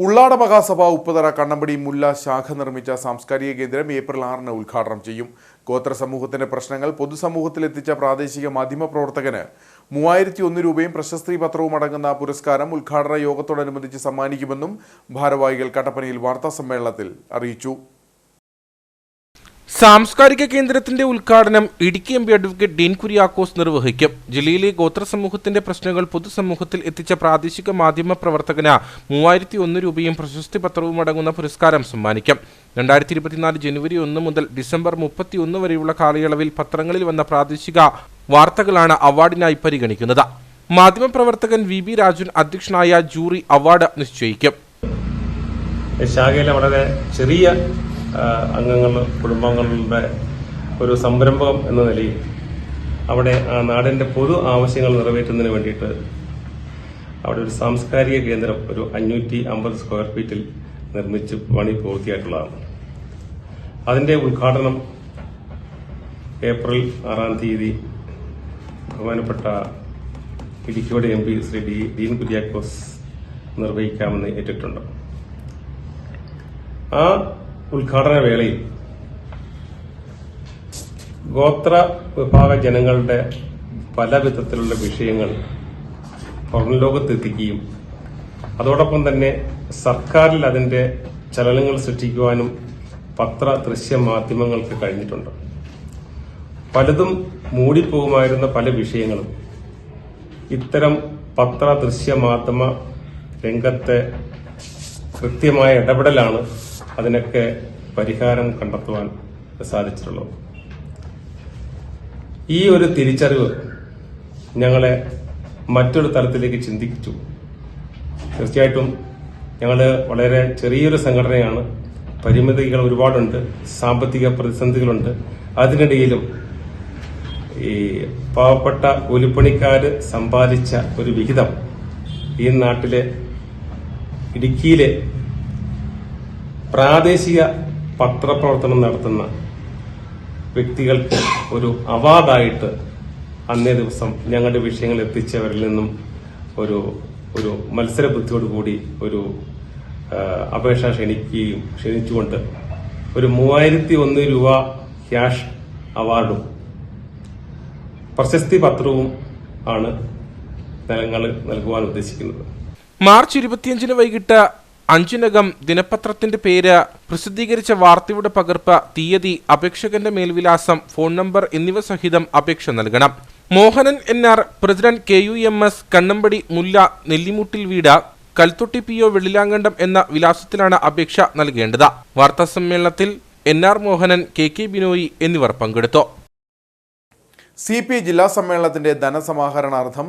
ഉള്ളാട മഹാസഭ ഉപ്പുതറ കണ്ണമ്പടി മുല്ല ശാഖ നിർമ്മിച്ച സാംസ്കാരിക കേന്ദ്രം ഏപ്രിൽ 6 ഉദ്ഘാടനം ചെയ്യും. ഗോത്ര സമൂഹത്തിന്റെ പ്രശ്നങ്ങൾ പൊതുസമൂഹത്തിലെത്തിച്ച പ്രാദേശിക മാധ്യമ പ്രവർത്തകന് 3001 രൂപയും പ്രശസ്തി പത്രവും അടങ്ങുന്ന പുരസ്കാരം ഉദ്ഘാടന യോഗത്തോടനുബന്ധിച്ച് സമ്മാനിക്കുമെന്നും ഭാരവാഹികൾ കട്ടപ്പനയിൽ വാർത്താസമ്മേളനത്തിൽ അറിയിച്ചു. സാംസ്കാരിക കേന്ദ്രത്തിന്റെ ഉദ്ഘാടനം ഇടുക്കി MP അഡ്വക്കേറ്റ് ഡീൻ കുര്യാക്കോസ് നിർവഹിക്കും. ജില്ലയിലെ ഗോത്ര സമൂഹത്തിന്റെ പ്രശ്നങ്ങൾ പൊതുസമൂഹത്തിൽ എത്തിച്ച പ്രാദേശിക മാധ്യമ പ്രവർത്തകന് 3001 രൂപയും പ്രശസ്തി പത്രവും അടങ്ങുന്ന പുരസ്കാരം സമ്മാനിക്കും. 2024 ജനുവരി 1 മുതൽ ഡിസംബർ 31 വരെയുള്ള കാലയളവിൽ പത്രങ്ങളിൽ വന്ന പ്രാദേശിക വാർത്തകളാണ് അവാർഡിനായി പരിഗണിക്കുന്നത്. മാധ്യമപ്രവർത്തകൻ VB രാജൻ അധ്യക്ഷനായ ജൂറി അവാർഡ് നിശ്ചയിക്കും. ശാഖയിലെ വളരെ ചെറിയ കുടുംബങ്ങളുടെ ഒരു സംരംഭം എന്ന നിലയിൽ അവിടെ ആ നാടിൻ്റെ പൊതു ആവശ്യങ്ങൾ നിറവേറ്റുന്നതിന് വേണ്ടിയിട്ട് അവിടെ ഒരു സാംസ്കാരിക കേന്ദ്രം ഒരു 550 സ്ക്വയർ ഫീറ്റിൽ നിർമ്മിച്ച് പണി പൂർത്തിയായിട്ടുള്ളതാണ്. അതിൻ്റെ ഉദ്ഘാടനം ഏപ്രിൽ 6 ബഹുമാനപ്പെട്ട ഇടുക്കിയുടെ MP ശ്രീ ഡീൻ കുര്യാക്കോസ് നിർവഹിക്കാമെന്ന് ഏറ്റിട്ടുണ്ട്. ആ ഉദ്ഘാടന വേളയിൽ ഗോത്ര വിഭാഗ ജനങ്ങളുടെ പല വിധത്തിലുള്ള വിഷയങ്ങൾ പുറം ലോകത്തെത്തിക്കുകയും അതോടൊപ്പം തന്നെ സർക്കാരിൽ അതിൻ്റെ ചലനങ്ങൾ സൃഷ്ടിക്കുവാനും പത്ര ദൃശ്യ മാധ്യമങ്ങൾക്ക് കഴിഞ്ഞിട്ടുണ്ട്. പലതും മൂടിപ്പോകുമായിരുന്ന പല വിഷയങ്ങളും ഇത്തരം പത്ര ദൃശ്യ മാധ്യമ രംഗത്തെ കൃത്യമായ ഇടപെടലാണ് അതിനൊക്കെ പരിഹാരം കണ്ടെത്തുവാൻ സാധിച്ചിട്ടുള്ളത്. ഈ ഒരു തിരിച്ചറിവ് ഞങ്ങളെ മറ്റൊരു തലത്തിലേക്ക് ചിന്തിച്ചു. തീർച്ചയായിട്ടും ഞങ്ങൾ വളരെ ചെറിയൊരു സംഘടനയാണ്, പരിമിതികൾ ഒരുപാടുണ്ട്, സാമ്പത്തിക പ്രതിസന്ധികളുണ്ട്. അതിനിടയിലും ഈ പാവപ്പെട്ട കൂലിപ്പണിക്കാർ സമ്പാദിച്ച ഒരു വിഹിതം ഈ നാട്ടിലെ ഇടുക്കിയിലെ പ്രാദേശിക പത്രപ്രവർത്തനം നടത്തുന്ന വ്യക്തികൾക്ക് ഒരു അവാർഡായിട്ട് അന്നേ ദിവസം ഞങ്ങളുടെ വിഷയങ്ങൾ എത്തിച്ചവരിൽ നിന്നും ഒരു മത്സര ബുദ്ധിയോടുകൂടി ഒരു അപേക്ഷ ക്ഷണിച്ചുകൊണ്ട് ഒരു 3001 രൂപ ക്യാഷ് അവാർഡും പ്രശസ്തി പത്രവും ആണ് ഞങ്ങൾ നൽകുവാൻ ഉദ്ദേശിക്കുന്നത്. മാർച്ച് 25 വൈകിട്ട് 5-നകം ദിനപത്രത്തിന്റെ പേര്, പ്രസിദ്ധീകരിച്ച വാർത്തയുടെ പകർപ്പ്, തീയതി, അപേക്ഷകന്റെ മേൽവിലാസം, ഫോൺ നമ്പർ എന്നിവ സഹിതം അപേക്ഷ നൽകണം. Mohanan NR, president KUMS, Kannampadi മുല്ല, നെല്ലിമുട്ടിൽ വീട്, കൽത്തൊട്ടി PO, വെള്ളിലാങ്കണ്ടം എന്ന വിലാസത്തിലാണ് അപേക്ഷ നൽകേണ്ടത്. വാർത്താസമ്മേളനത്തിൽ NR മോഹനൻ, KK ബിനോയ് എന്നിവർ പങ്കെടുത്തു. CPI ജില്ലാ സമ്മേളനത്തിന്റെ ധനസമാഹരണാർത്ഥം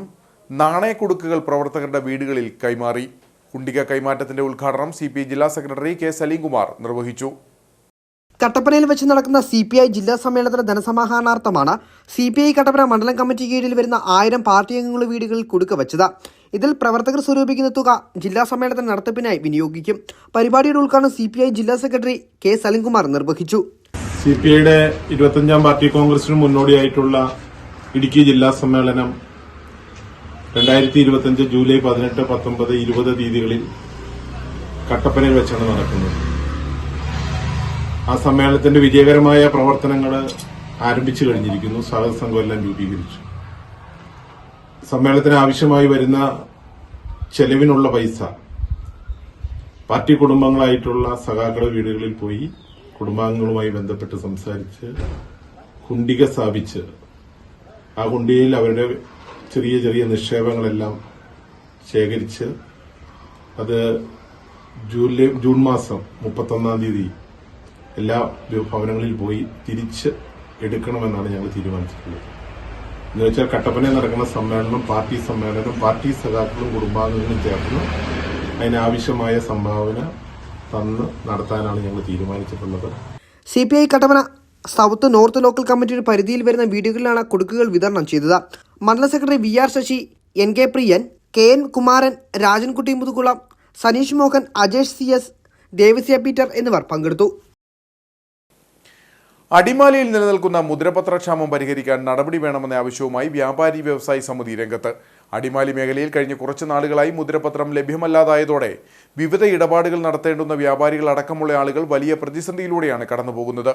നാണയക്കുടുക്കുകൾ പ്രവർത്തകരുടെ വീടുകളിൽ കൈമാറി. കുണ്ടിക കൈമാറ്റത്തിന്റെ ഉദ്ഘാടനം CPI ജില്ലാ സെക്രട്ടറി K സലീംകുമാർ നിർവഹിച്ചു. കട്ടപ്പനയിൽ വെച്ച് നടക്കുന്ന CPI ജില്ലാ സമ്മേളനത്തിന്റെ ധനസമാഹരണാർത്ഥമാണ് CPI കട്ടപ്പന മണ്ഡലം കമ്മിറ്റി കീഴിൽ വരുന്ന 1000 പാർട്ടി അംഗങ്ങളുടെ വീടുകളിൽ കുടുക്ക വെച്ചത്. ഇതിൽ പ്രവർത്തകർ സ്വരൂപിക്കുന്ന തുക ജില്ലാ സമ്മേളനത്തിന്റെ നടത്തിപ്പിനായി വിനിയോഗിക്കും. പരിപാടിയുടെ ഉദ്ഘാടനം CPI ജില്ലാ സെക്രട്ടറി K സലീംകുമാർ നിർവഹിച്ചു. CPIയുടെ 25ാം പാർട്ടി കോൺഗ്രസിന് മുന്നോടിയായിട്ടുള്ള ഇടുക്കി ജില്ലാ സമ്മേളനം 2025 ജൂലൈ 18, 19, 20 തീയതികളിൽ കട്ടപ്പനയിൽ വെച്ചാണ് നടക്കുന്നത്. ആ സമ്മേളനത്തിന്റെ വിജയകരമായ പ്രവർത്തനങ്ങൾ ആരംഭിച്ചു കഴിഞ്ഞിരിക്കുന്നു. സ്വാഗത സംഘം എല്ലാം രൂപീകരിച്ചു. സമ്മേളനത്തിന് ആവശ്യമായി വരുന്ന ചെലവിനുള്ള പൈസ പാർട്ടി കുടുംബങ്ങളായിട്ടുള്ള സഖാക്കളുടെ വീടുകളിൽ പോയി കുടുംബാംഗങ്ങളുമായി ബന്ധപ്പെട്ട് സംസാരിച്ച് കുണ്ടിക സ്ഥാപിച്ച് ആ കുണ്ടിയിൽ അവരുടെ ചെറിയ ചെറിയ നിക്ഷേപങ്ങളെല്ലാം ശേഖരിച്ച് അത് ജൂൺ മാസം 31-ാം തീയതി എല്ലാ ഭവനങ്ങളിൽ പോയി തിരിച്ച് എടുക്കണമെന്നാണ് ഞങ്ങൾ തീരുമാനിച്ചിട്ടുള്ളത്. എന്ന് വെച്ചാൽ കട്ടപ്പനയിൽ നടക്കുന്ന സമ്മേളനം പാർട്ടി സഖാക്കളും കുടുംബാംഗങ്ങളും ചേർന്ന് അതിനാവശ്യമായ സംഭാവന തന്ന് നടത്താനാണ് ഞങ്ങൾ തീരുമാനിച്ചിട്ടുള്ളത്. CPI Kattappana south north local കമ്മിറ്റിയുടെ പരിധിയിൽ വരുന്ന വീടുകളിലാണ് കൊടുക്കുകൾ വിതരണം ചെയ്തത്. മണ്ഡലം secretary VR Sasi, NK Priyan, KN Kumaran, Rajankutty Muthukulam, Saneesh Mohan, Ajesh CS, Davis Peter എന്നിവർ പങ്കെടുത്തു. അടിമാലിയിൽ നിലനിൽക്കുന്ന മുദ്രപത്രക്ഷാമം പരിഹരിക്കാൻ നടപടി വേണമെന്ന ആവശ്യവുമായി വ്യാപാരി വ്യവസായി സമിതി രംഗത്ത്. അടിമാലി മേഖലയിൽ കഴിഞ്ഞ കുറച്ചു നാളുകളായി മുദ്രപത്രം ലഭ്യമല്ലാതായതോടെ വിവിധ ഇടപാടുകൾ നടത്തേണ്ടുന്ന വ്യാപാരികൾ അടക്കമുള്ള ആളുകൾ വലിയ പ്രതിസന്ധിയിലൂടെയാണ് കടന്നുപോകുന്നത്.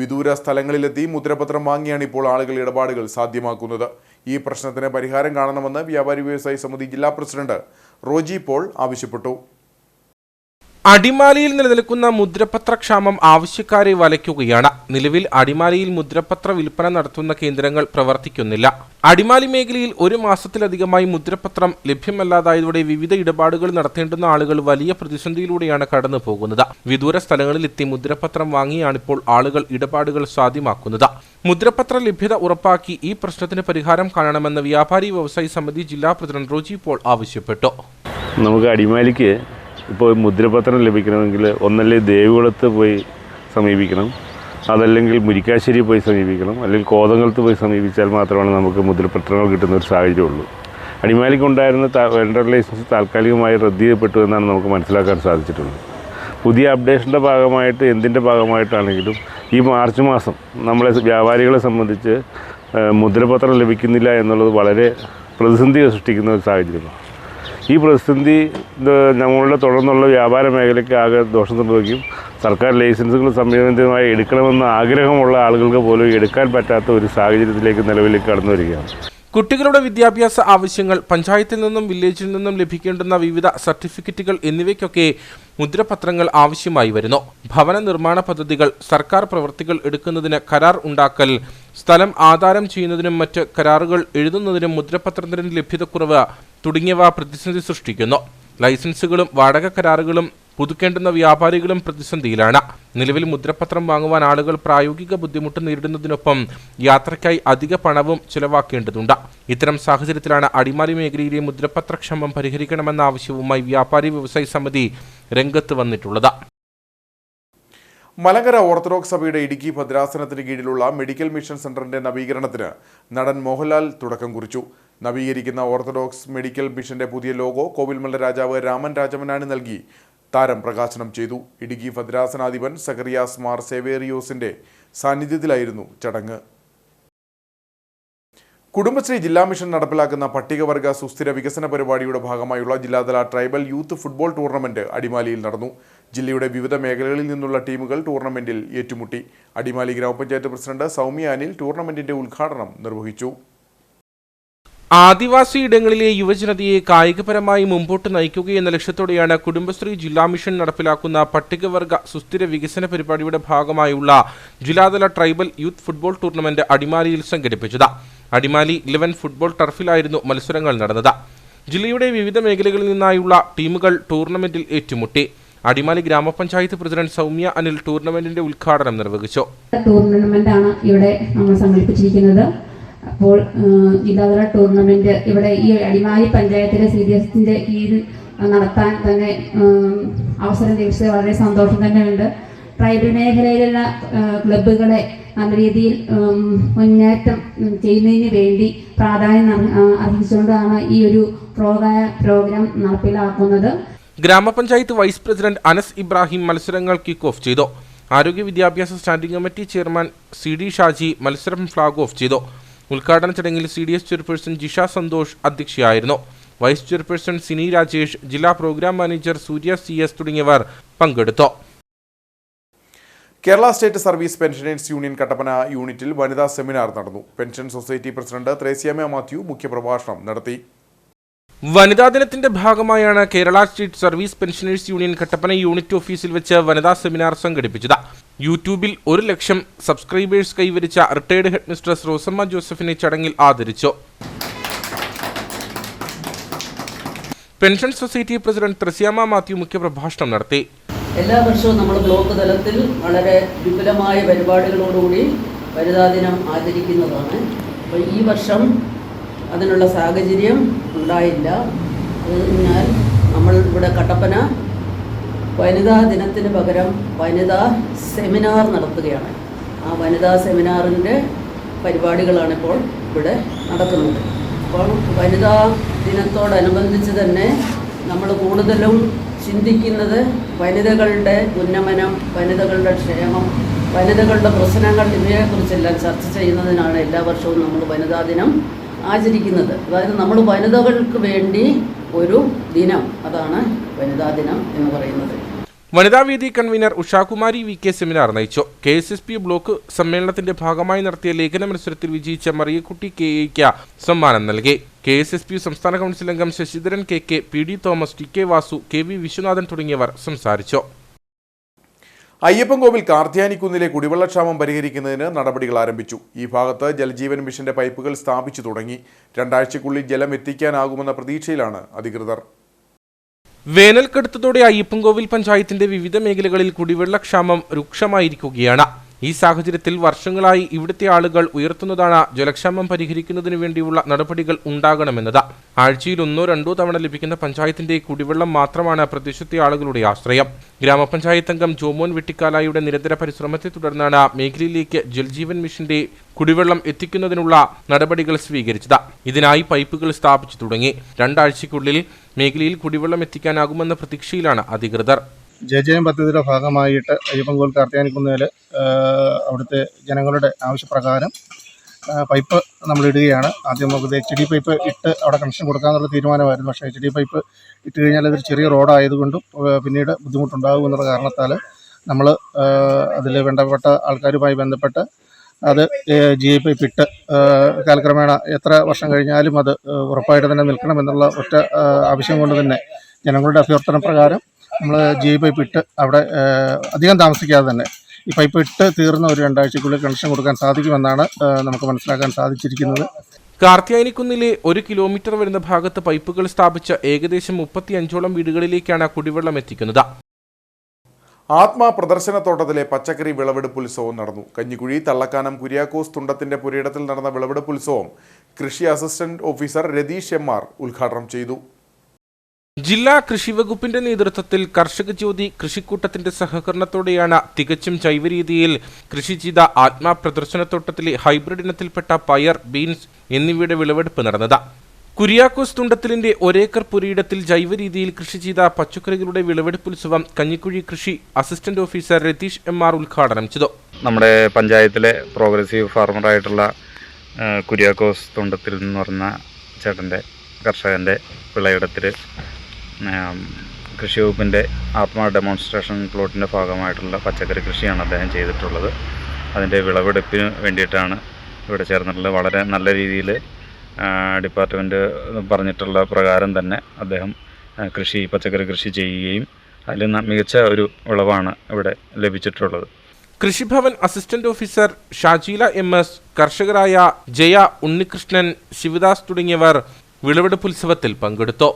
വിദൂര സ്ഥലങ്ങളിലെത്തി മുദ്രപത്രം വാങ്ങിയാണ് ഇപ്പോൾ ആളുകൾ ഇടപാടുകൾ സാധ്യമാക്കുന്നത്. ഈ പ്രശ്നത്തിന് പരിഹാരം കാണണമെന്ന് വ്യാപാരി വ്യവസായി സമിതി ജില്ലാ പ്രസിഡന്റ് റോജി പോൾ ആവശ്യപ്പെട്ടു. അടിമാലിയിൽ നിലനിൽക്കുന്ന മുദ്രപത്രക്ഷാമം ആവശ്യക്കാരെ വലയ്ക്കുകയാണ്. നിലവിൽ അടിമാലിയിൽ മുദ്രപത്ര വിൽപ്പന നടത്തുന്ന കേന്ദ്രങ്ങൾ പ്രവർത്തിക്കുന്നില്ല. അടിമാലി മേഖലയിൽ ഒരു മാസത്തിലധികമായി മുദ്രപത്രം ലഭ്യമല്ലാതായതോടെ വിവിധ ഇടപാടുകൾ നടത്തേണ്ടുന്ന ആളുകൾ വലിയ പ്രതിസന്ധിയിലൂടെയാണ് കടന്നു പോകുന്നത്. വിദൂര സ്ഥലങ്ങളിലെത്തി മുദ്രപത്രം വാങ്ങിയാണിപ്പോൾ ആളുകൾ ഇടപാടുകൾ സാധ്യമാക്കുന്നത്. മുദ്രപത്ര ലഭ്യത ഉറപ്പാക്കി ഈ പ്രശ്നത്തിന് പരിഹാരം കാണണമെന്ന് വ്യാപാരി വ്യവസായി സമിതി ജില്ലാ പ്രസിഡന്റ് റോജി പോൾ ആവശ്യപ്പെട്ടു. നമുക്ക് അടിമാലിക്ക് ഇപ്പോൾ മുദ്രപത്രം ലഭിക്കണമെങ്കിൽ ഒന്നല്ലേ ദേവികുളത്ത് പോയി സമീപിക്കണം, അതല്ലെങ്കിൽ മുരിക്കാശ്ശേരി പോയി സമീപിക്കണം, അല്ലെങ്കിൽ കോതങ്കലത്ത് പോയി സമീപിച്ചാൽ മാത്രമാണ് നമുക്ക് മുദ്രപത്രങ്ങൾ കിട്ടുന്ന ഒരു സാഹചര്യമുള്ളൂ. അടിമാലിക്കുണ്ടായിരുന്ന വെണ്ടർ ലൈസൻസ് താൽക്കാലികമായി റദ്ദ് ചെയ്യപ്പെട്ടു എന്നാണ് നമുക്ക് മനസ്സിലാക്കാൻ സാധിച്ചിട്ടുള്ളത്. പുതിയ അപ്ഡേഷൻ്റെ ഭാഗമായിട്ട് എന്തിൻ്റെ ഭാഗമായിട്ടാണെങ്കിലും ഈ മാർച്ച് മാസം നമ്മളെ വ്യാപാരികളെ സംബന്ധിച്ച് മുദ്രപത്രം ലഭിക്കുന്നില്ല എന്നുള്ളത് വളരെ പ്രതിസന്ധി സൃഷ്ടിക്കുന്ന ഒരു സാഹചര്യമാണ്. ഈ പ്രതിസന്ധി നമ്മളുടെ തുടർന്നുള്ള വ്യാപാര മേഖലയ്ക്ക് ആകെ ദോഷം സംഭവിക്കും. സർക്കാർ ലൈസൻസുകൾ സമയബന്ധിതമായി എടുക്കണമെന്ന ആഗ്രഹമുള്ള ആളുകൾക്ക് പോലും എടുക്കാൻ പറ്റാത്ത ഒരു സാഹചര്യത്തിലേക്ക് നിലവിലേക്ക് കടന്നു വരികയാണ്. കുട്ടികളുടെ വിദ്യാഭ്യാസ ആവശ്യങ്ങൾ, പഞ്ചായത്തിൽ നിന്നും വില്ലേജിൽ നിന്നും ലഭിക്കേണ്ടുന്ന വിവിധ സർട്ടിഫിക്കറ്റുകൾ എന്നിവയ്ക്കൊക്കെ മുദ്രപത്രങ്ങൾ ആവശ്യമായി വരുന്നു. ഭവന നിർമ്മാണ പദ്ധതികൾ, സർക്കാർ പ്രവൃത്തികൾ എടുക്കുന്നതിന് കരാർ ഉണ്ടാക്കൽ, സ്ഥലം ആധാരം ചെയ്യുന്നതിനും മറ്റ് കരാറുകൾ എഴുതുന്നതിനും മുദ്രപത്രത്തിന് ലഭ്യതക്കുറവ് തുടങ്ങിയവ പ്രതിസന്ധി സൃഷ്ടിക്കുന്നു. ലൈസൻസുകളും വാടക കരാറുകളും പുതുക്കേണ്ടുന്ന വ്യാപാരികളും പ്രതിസന്ധിയിലാണ്. നിലവിൽ മുദ്രപത്രം വാങ്ങുവാൻ ആളുകൾ പ്രായോഗിക ബുദ്ധിമുട്ട് നേരിടുന്നതിനൊപ്പം യാത്രയ്ക്കായി അധിക പണവും ചെലവാക്കേണ്ടതുണ്ട്. ഇത്തരം സാഹചര്യത്തിലാണ് അടിമാലി മേഖലയിലെ മുദ്രപത്രക്ഷാമം പരിഹരിക്കണമെന്ന ആവശ്യവുമായി വ്യാപാരി വ്യവസായി സമിതി രംഗത്ത് വന്നിട്ടുള്ളത്. മലങ്കര ഓർത്തഡോക്സ് സഭയുടെ ഇടുക്കി ഭദ്രാസനത്തിന് കീഴിലുള്ള മെഡിക്കൽ മിഷൻ സെന്ററിന്റെ നവീകരണത്തിന് നടൻ മോഹൻലാൽ തുടക്കം കുറിച്ചു. നവീകരിക്കുന്ന ഓർത്തഡോക്സ് മെഡിക്കൽ മിഷന്റെ പുതിയ ലോഗോ കോവിൽമല രാജാവ് രാമൻ രാജമനാണ് നൽകി താരം പ്രകാശനം ചെയ്തു. ഇടുക്കി ഭദ്രാസനാധിപൻ സക്കറിയാസ് മാർ സേവേറിയോസിന്റെ സാന്നിധ്യത്തിലായിരുന്നു ചടങ്ങ്. കുടുംബശ്രീ ജില്ലാ മിഷൻ നടപ്പിലാക്കുന്ന പട്ടികവർഗ സുസ്ഥിര വികസന പരിപാടിയുടെ ഭാഗമായുള്ള ജില്ലാതല ട്രൈബൽ യൂത്ത് ഫുട്ബോൾ ടൂർണമെന്റ് അടിമാലിയിൽ നടന്നു. ജില്ലയുടെ വിവിധ മേഖലകളിൽ നിന്നുള്ള ടീമുകൾ ടൂർണമെന്റിൽ ഏറ്റുമുട്ടി. അടിമാലി ഗ്രാമപഞ്ചായത്ത് പ്രസിഡന്റ് സൗമ്യ അനിൽ ടൂർണമെന്റിന്റെ ഉദ്ഘാടനം നിർവഹിച്ചു. ആദിവാസി ഇടങ്ങളിലെ യുവജനതയെ കായികപരമായി മുമ്പോട്ട് നയിക്കുകയെന്ന ലക്ഷ്യത്തോടെയാണ് കുടുംബശ്രീ ജില്ലാ മിഷൻ നടപ്പിലാക്കുന്ന പട്ടികവർഗ സുസ്ഥിര വികസന പരിപാടിയുടെ ഭാഗമായുള്ള ജില്ലാതല ട്രൈബൽ യൂത്ത് ഫുട്ബോൾ ടൂർണമെന്റ് അടിമാലിയിൽ സംഘടിപ്പിച്ചത്. അടിമാലി 11 ഫുട്ബോൾ ടർഫിലായിരുന്നു മത്സരങ്ങൾ നടന്നത്. ജില്ലയുടെ വിവിധ മേഖലകളിൽ നിന്നായുള്ള ടീമുകൾ ടൂർണമെന്റിൽ ഏറ്റുമുട്ടി. അടിമാലി ഗ്രാമപഞ്ചായത്ത് പ്രസിഡന്റ് സൗമ്യ അനിൽ ടൂർണമെന്റിന്റെ ഉദ്ഘാടനം നിർവഹിച്ചു. ടൂർണമെന്റാണ് ഇവിടെ നമ്മൾ സംഘടിപ്പിച്ചിരിക്കുന്നത്. അപ്പോൾ ജില്ലാതല ടൂർണമെന്റ് ഇവിടെ ഈ അടിമാലി പഞ്ചായത്തിലെ CDSന്റെ കീഴിൽ നടത്താൻ തന്നെ അവസരം ലഭിച്ചത് വളരെ സന്തോഷം തന്നെയുണ്ട്. ട്രൈബൽ മേഖലയിലുള്ള ക്ലബ്ബുകളെ നല്ല രീതിയിൽ മുന്നേറ്റം ചെയ്യുന്നതിന് വേണ്ടി പ്രാധാന്യം അർഹിച്ചുകൊണ്ടാണ് ഈ ഒരു പ്രോഗ്രാം നടപ്പിലാക്കുന്നത്. ഗ്രാമപഞ്ചായത്ത് വൈസ് പ്രസിഡന്റ് അനസ് ഇബ്രാഹിം മത്സരങ്ങൾ കിക്ക് ഓഫ് ചെയ്തു. ആരോഗ്യ വിദ്യാഭ്യാസ standing committee chairman CD Shaji മത്സരം ഫ്ലാഗ് ഓഫ് ചെയ്തു. ഉദ്ഘാടന ചടങ്ങിൽ CDS ചെയർപേഴ്സൺ ജിഷ സന്തോഷ് അധ്യക്ഷയായിരുന്നു. വൈസ് ചെയർപേഴ്സൺ സിനി രാജേഷ്, ജില്ലാ പ്രോഗ്രാം മാനേജർ സൂര്യ CS തുടങ്ങിയവർ പങ്കെടുത്തു. Kerala state service pensioners union Kattappana യൂണിറ്റിൽ വനിതാ സെമിനാർ നടന്നു. Pension society president Thresiamma Mathew മുഖ്യപ്രഭാഷണം നടത്തി. വനിതാ ദിനത്തിന്റെ ഭാഗമായാണ് Kerala state service pensioners union Kattappana unit ഓഫീസിൽ വെച്ച് വനിതാ സെമിനാർ സംഘടിപ്പിച്ചത്. യൂട്യൂബിൽ 1,00,000 സബ്സ്ക്രൈബേഴ്സ് കൈവരിച്ച റിട്ടയർഡ് ഹെഡ് മിസ്ട്രസ് റോസമ്മ ജോസഫിനെ ചടങ്ങിൽ ആദരിച്ചു. Pension society president Thresiamma Mathew മുഖ്യപ്രഭാഷണം നടത്തി. എല്ലാ വർഷവും നമ്മൾ ബ്ലോക്ക് തലത്തിൽ വളരെ വിപുലമായ പരിപാടികളോടുകൂടി വനിതാ ദിനം ആചരിക്കുന്നതാണ്. അപ്പോൾ ഈ വർഷം അതിനുള്ള സാഹചര്യം ഉണ്ടായില്ല. അതിനാൽ നമ്മൾ ഇവിടെ കട്ടപ്പന വനിതാ ദിനത്തിന് പകരം വനിതാ സെമിനാർ നടത്തുകയാണ്. ആ വനിതാ സെമിനാറിൻ്റെ പരിപാടികളാണിപ്പോൾ ഇവിടെ നടക്കുന്നത്. അപ്പോൾ വനിതാ ദിനത്തോടനുബന്ധിച്ച് തന്നെ നമ്മൾ കൂടുതലും ചിന്തിക്കുന്നത് വനിതകളുടെ ഉന്നമനം, വനിതകളുടെ ക്ഷേമം, വനിതകളുടെ പ്രശ്നങ്ങൾ ഇവയെക്കുറിച്ചെല്ലാം ചർച്ച ചെയ്യുന്നതിനാണ് എല്ലാ വർഷവും നമ്മൾ വനിതാ ദിനം ആചരിക്കുന്നത്. അതായത് നമ്മൾ വനിതകൾക്ക് വേണ്ടി ഒരു ദിനം, അതാണ് വനിതാ ദിനം എന്ന് പറയുന്നത്. വനിതാവേദി convener Ushakumari V K seminar നയിച്ചു. KSSP ബ്ലോക്ക് സമ്മേളനത്തിന്റെ ഭാഗമായി നടത്തിയ ലേഖന മത്സരത്തിൽ വിജയിച്ച മറിയക്കുട്ടി KAയ്ക്ക് സമ്മാനം നൽകി. KSSP സംസ്ഥാന കൗൺസിൽ അംഗം Sasidharan KK, PD Thomas, TK Vasu, KV Viswanathan തുടങ്ങിയവർ സംസാരിച്ചു. അയ്യപ്പൻകോവിൽ കാർത്തിയാനിക്കുന്നിലെ കുടിവെള്ളക്ഷാമം പരിഹരിക്കുന്നതിന് നടപടികൾ ആരംഭിച്ചു. ഈ ഭാഗത്ത് ജലജീവൻ മിഷന്റെ പൈപ്പുകൾ സ്ഥാപിച്ചു തുടങ്ങി. 2 ആഴ്ചയ്ക്കുള്ളിൽ ജലം എത്തിക്കാനാകുമെന്ന പ്രതീക്ഷയിലാണ് അധികൃതർ. വേനൽക്കടുത്തതോടെ അയ്യപ്പൻകോവിൽ പഞ്ചായത്തിന്റെ വിവിധ മേഖലകളിൽ കുടിവെള്ളക്ഷാമം രൂക്ഷമായിരിക്കുകയാണ്. ഈ സാഹചര്യത്തിൽ വർഷങ്ങളായി ഇവിടുത്തെ ആളുകൾ ഉയർത്തുന്നതാണ് ജലക്ഷാമം പരിഹരിക്കുന്നതിന് വേണ്ടിയുള്ള നടപടികൾ ഉണ്ടാകണമെന്നത്. ആഴ്ചയിൽ 1-2 തവണ ലഭിക്കുന്ന പഞ്ചായത്തിന്റെ കുടിവെള്ളം മാത്രമാണ് പ്രദേശത്തെ ആളുകളുടെ ആശ്രയം. ഗ്രാമപഞ്ചായത്ത് അംഗം ജോമോൻ വെട്ടിക്കാലായുടെ നിരന്തര പരിശ്രമത്തെ തുടർന്നാണ് മേഖലയിലേക്ക് ജൽജീവൻ മിഷന്റെ കുടിവെള്ളം എത്തിക്കുന്നതിനുള്ള നടപടികൾ സ്വീകരിച്ചത്. ഇതിനായി പൈപ്പുകൾ സ്ഥാപിച്ചു തുടങ്ങി. 2 ആഴ്ചയ്ക്കുള്ളിൽ മേഖലയിൽ കുടിവെള്ളം എത്തിക്കാനാകുമെന്ന പ്രതീക്ഷയിലാണ് അധികൃതർ. ജയജയം പദ്ധതിയുടെ ഭാഗമായിട്ട് അയ്യപ്പൻകോവിൽ കാർത്തിയാനിക്കുന്നിൽ അവിടുത്തെ ജനങ്ങളുടെ ആവശ്യപ്രകാരം പൈപ്പ് നമ്മൾ ഇടുകയാണ്. ആദ്യം നമുക്ക് HD പൈപ്പ് ഇട്ട് അവിടെ കണക്ഷൻ കൊടുക്കാമെന്നുള്ള തീരുമാനമായിരുന്നു. പക്ഷേ HD പൈപ്പ് ഇട്ട് കഴിഞ്ഞാൽ അതൊരു ചെറിയ റോഡായതുകൊണ്ടും പിന്നീട് ബുദ്ധിമുട്ടുണ്ടാകും എന്നുള്ള കാരണത്താൽ നമ്മൾ അതിൽ ബന്ധപ്പെട്ട ആൾക്കാരുമായി ബന്ധപ്പെട്ട് അത് GI പൈപ്പ് ഇട്ട് കാലക്രമേണ എത്ര വർഷം കഴിഞ്ഞാലും അത് ഉറപ്പായിട്ട് തന്നെ നിൽക്കണമെന്നുള്ള ഒറ്റ ആവശ്യം കൊണ്ട് തന്നെ ജനങ്ങളുടെ അഭ്യർത്ഥന പ്രകാരം നമ്മൾ GI പൈപ്പ് ഇട്ട് അവിടെ അധികം താമസിക്കാതെ തന്നെ ഈ പൈപ്പ് ഇട്ട് തീർന്ന ഒരു 2 ആഴ്ചയ്ക്കുള്ളിൽ കണക്ഷൻ കൊടുക്കാൻ സാധിക്കുമെന്നാണ് നമുക്ക് മനസ്സിലാക്കാൻ സാധിച്ചിരിക്കുന്നത്. കാർത്തിയാനിക്കുന്നിലെ 1 കിലോമീറ്റർ വരുന്ന ഭാഗത്ത് പൈപ്പുകൾ സ്ഥാപിച്ച ഏകദേശം 35ഓളം വീടുകളിലേക്കാണ് കുടിവെള്ളം എത്തിക്കുന്നത്. ആത്മാ പ്രദർശനത്തോട്ടത്തിലെ പച്ചക്കറി വിളവെടുപ്പ് ഉത്സവം നടന്നു. കഞ്ഞിക്കുഴി തള്ളക്കാനം കുര്യാക്കോസ് തുണ്ടത്തിന്റെ പുരയിടത്തിൽ നടന്ന വിളവെടുപ്പ് ഉത്സവം കൃഷി അസിസ്റ്റന്റ് ഓഫീസർ രതീഷ് MR ഉദ്ഘാടനം ചെയ്തു. ജില്ലാ കൃഷി വകുപ്പിന്റെ നേതൃത്വത്തിൽ കർഷക ജ്യോതി കൃഷിക്കൂട്ടത്തിന്റെ സഹകരണത്തോടെയാണ് തികച്ചും ജൈവരീതിയിൽ കൃഷി ചെയ്ത ആത്മാ പ്രദർശനത്തോട്ടത്തിലെ ഹൈബ്രിഡ് ഇനത്തിൽപ്പെട്ട പയർ, ബീൻസ് എന്നിവയുടെ വിളവെടുപ്പ് നടന്നത്. കുര്യാക്കോസ് തുണ്ടത്തിലിന്റെ 1 ഏക്കർ പുരയിടത്തിൽ ജൈവരീതിയിൽ കൃഷി ചെയ്ത പച്ചക്കറികളുടെ വിളവെടുപ്പുത്സവം കഞ്ഞിക്കുഴി കൃഷി അസിസ്റ്റന്റ് ഓഫീസർ രതീഷ് MR ഉദ്ഘാടനം ചെയ്തു. നമ്മുടെ പഞ്ചായത്തിലെ പ്രോഗ്രസീവ് ഫാർമറായിട്ടുള്ള കുര്യാക്കോസ് തുണ്ടത്തിൽ എന്ന് പറഞ്ഞ ചേട്ടൻ്റെ കർഷകൻ്റെ വിളയിടത്തിൽ കൃഷി വകുപ്പിൻ്റെ ആത്മാ ഡെമോൺസ്ട്രേഷൻ പ്ലോട്ടിൻ്റെ ഭാഗമായിട്ടുള്ള പച്ചക്കറി കൃഷിയാണ് അദ്ദേഹം ചെയ്തിട്ടുള്ളത്. അതിൻ്റെ വിളവെടുപ്പിന് വേണ്ടിയിട്ടാണ് ഇവിടെ ചേർന്നിട്ടുള്ളത്. വളരെ നല്ല രീതിയിൽ ഡിപ്പാർട്ട്മെൻറ്റ് പറഞ്ഞിട്ടുള്ള പ്രകാരം തന്നെ അദ്ദേഹം പച്ചക്കറി കൃഷി ചെയ്യുകയും അതിൽ മികച്ച ഒരു വിളവാണ് ഇവിടെ ലഭിച്ചിട്ടുള്ളത്. Krishibhavan assistant officer Shajeela MS, കർഷകരായ ജയ, ഉണ്ണികൃഷ്ണൻ, ശിവദാസ് തുടങ്ങിയവർ വിളവെടുപ്പുത്സവത്തിൽ പങ്കെടുത്തു.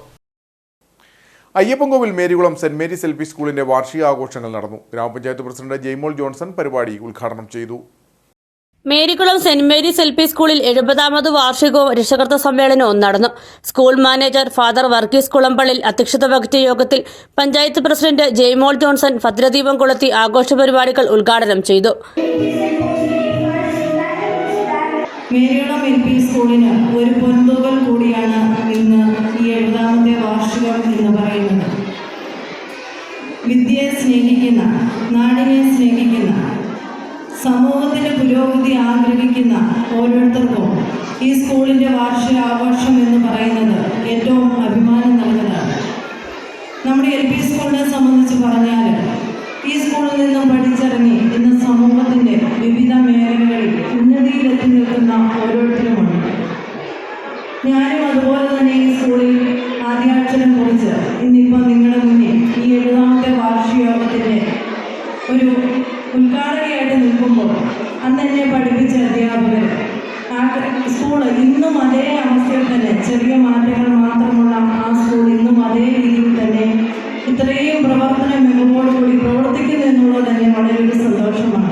Ayyappancoil Marykulam saint Mary's LP സ്കൂളിന്റെ വാർഷികാഘോഷങ്ങൾ നടന്നു. ഗ്രാമപഞ്ചായത്ത് പ്രസിഡന്റ് ജയ്മോൾ ജോൺസൺ പരിപാടി ഉദ്ഘാടനം ചെയ്തു. മേരികുളം സെന്റ് മേരീസ് LP സ്കൂളിൽ 70ാമത് വാർഷികവും രക്ഷകർത്ത സമ്മേളനവും നടന്നു. School manager father Varghese Kulampallil അധ്യക്ഷത വഹിച്ച യോഗത്തിൽ പഞ്ചായത്ത് പ്രസിഡന്റ് ജയ്മോൾ ജോൺസൺ ഭദ്രദീപം കൊളുത്തി ആഘോഷ പരിപാടികൾ ഉദ്ഘാടനം ചെയ്തു. മേരികുളം LP സ്കൂളിന് ഒരു പൊൻതൂവൽ കൂടിയാണ് ഇന്ന് ഈ 70ാമത്തെ വാർഷികം എന്ന് പറയുന്നത്. വിദ്യയെ സ്നേഹിക്കുന്ന, നാടിനെ സ്നേഹിക്കുന്ന, സമൂഹത്തിന്റെ പുരോഗതി ആഗ്രഹിക്കുന്ന ഓരോരുത്തർക്കും ഈ സ്കൂളിന്റെ വാർഷികാഘോഷം എന്ന് പറയുന്നത് ഏറ്റവും അഭിമാനം നൽകുന്നതാണ്. നമ്മുടെ LP സ്കൂളിനെ സംബന്ധിച്ച് പറഞ്ഞാൽ ഈ സ്കൂളിൽ നിന്നും പഠിച്ചിറങ്ങി ഇന്ന് ഞാനും അതുപോലെ തന്നെ ഈ സ്കൂളിൽ ആദ്യാക്ഷരം കുറിച്ച് ഇന്നിപ്പോൾ നിങ്ങളുടെ മുന്നിൽ ഈ 70ാമത്തെ വാർഷികയോഗത്തിൻ്റെ ഒരു ഉദ്ഘാടകയായിട്ട് നിൽക്കുമ്പോൾ അന്ന് എന്നെ പഠിപ്പിച്ച അധ്യാപകർ ആ സ്കൂള് ഇന്നും അതേ അവസ്ഥയിൽ തന്നെ, ചെറിയ മാറ്റങ്ങൾ മാത്രമുള്ള ആ സ്കൂൾ ഇന്നും അതേ രീതിയിൽ തന്നെ ഇത്രയും പ്രവർത്തന മികവോടുകൂടി പ്രവർത്തിക്കുന്നു എന്നുള്ളത് തന്നെ വളരെ ഒരു സന്തോഷമാണ്.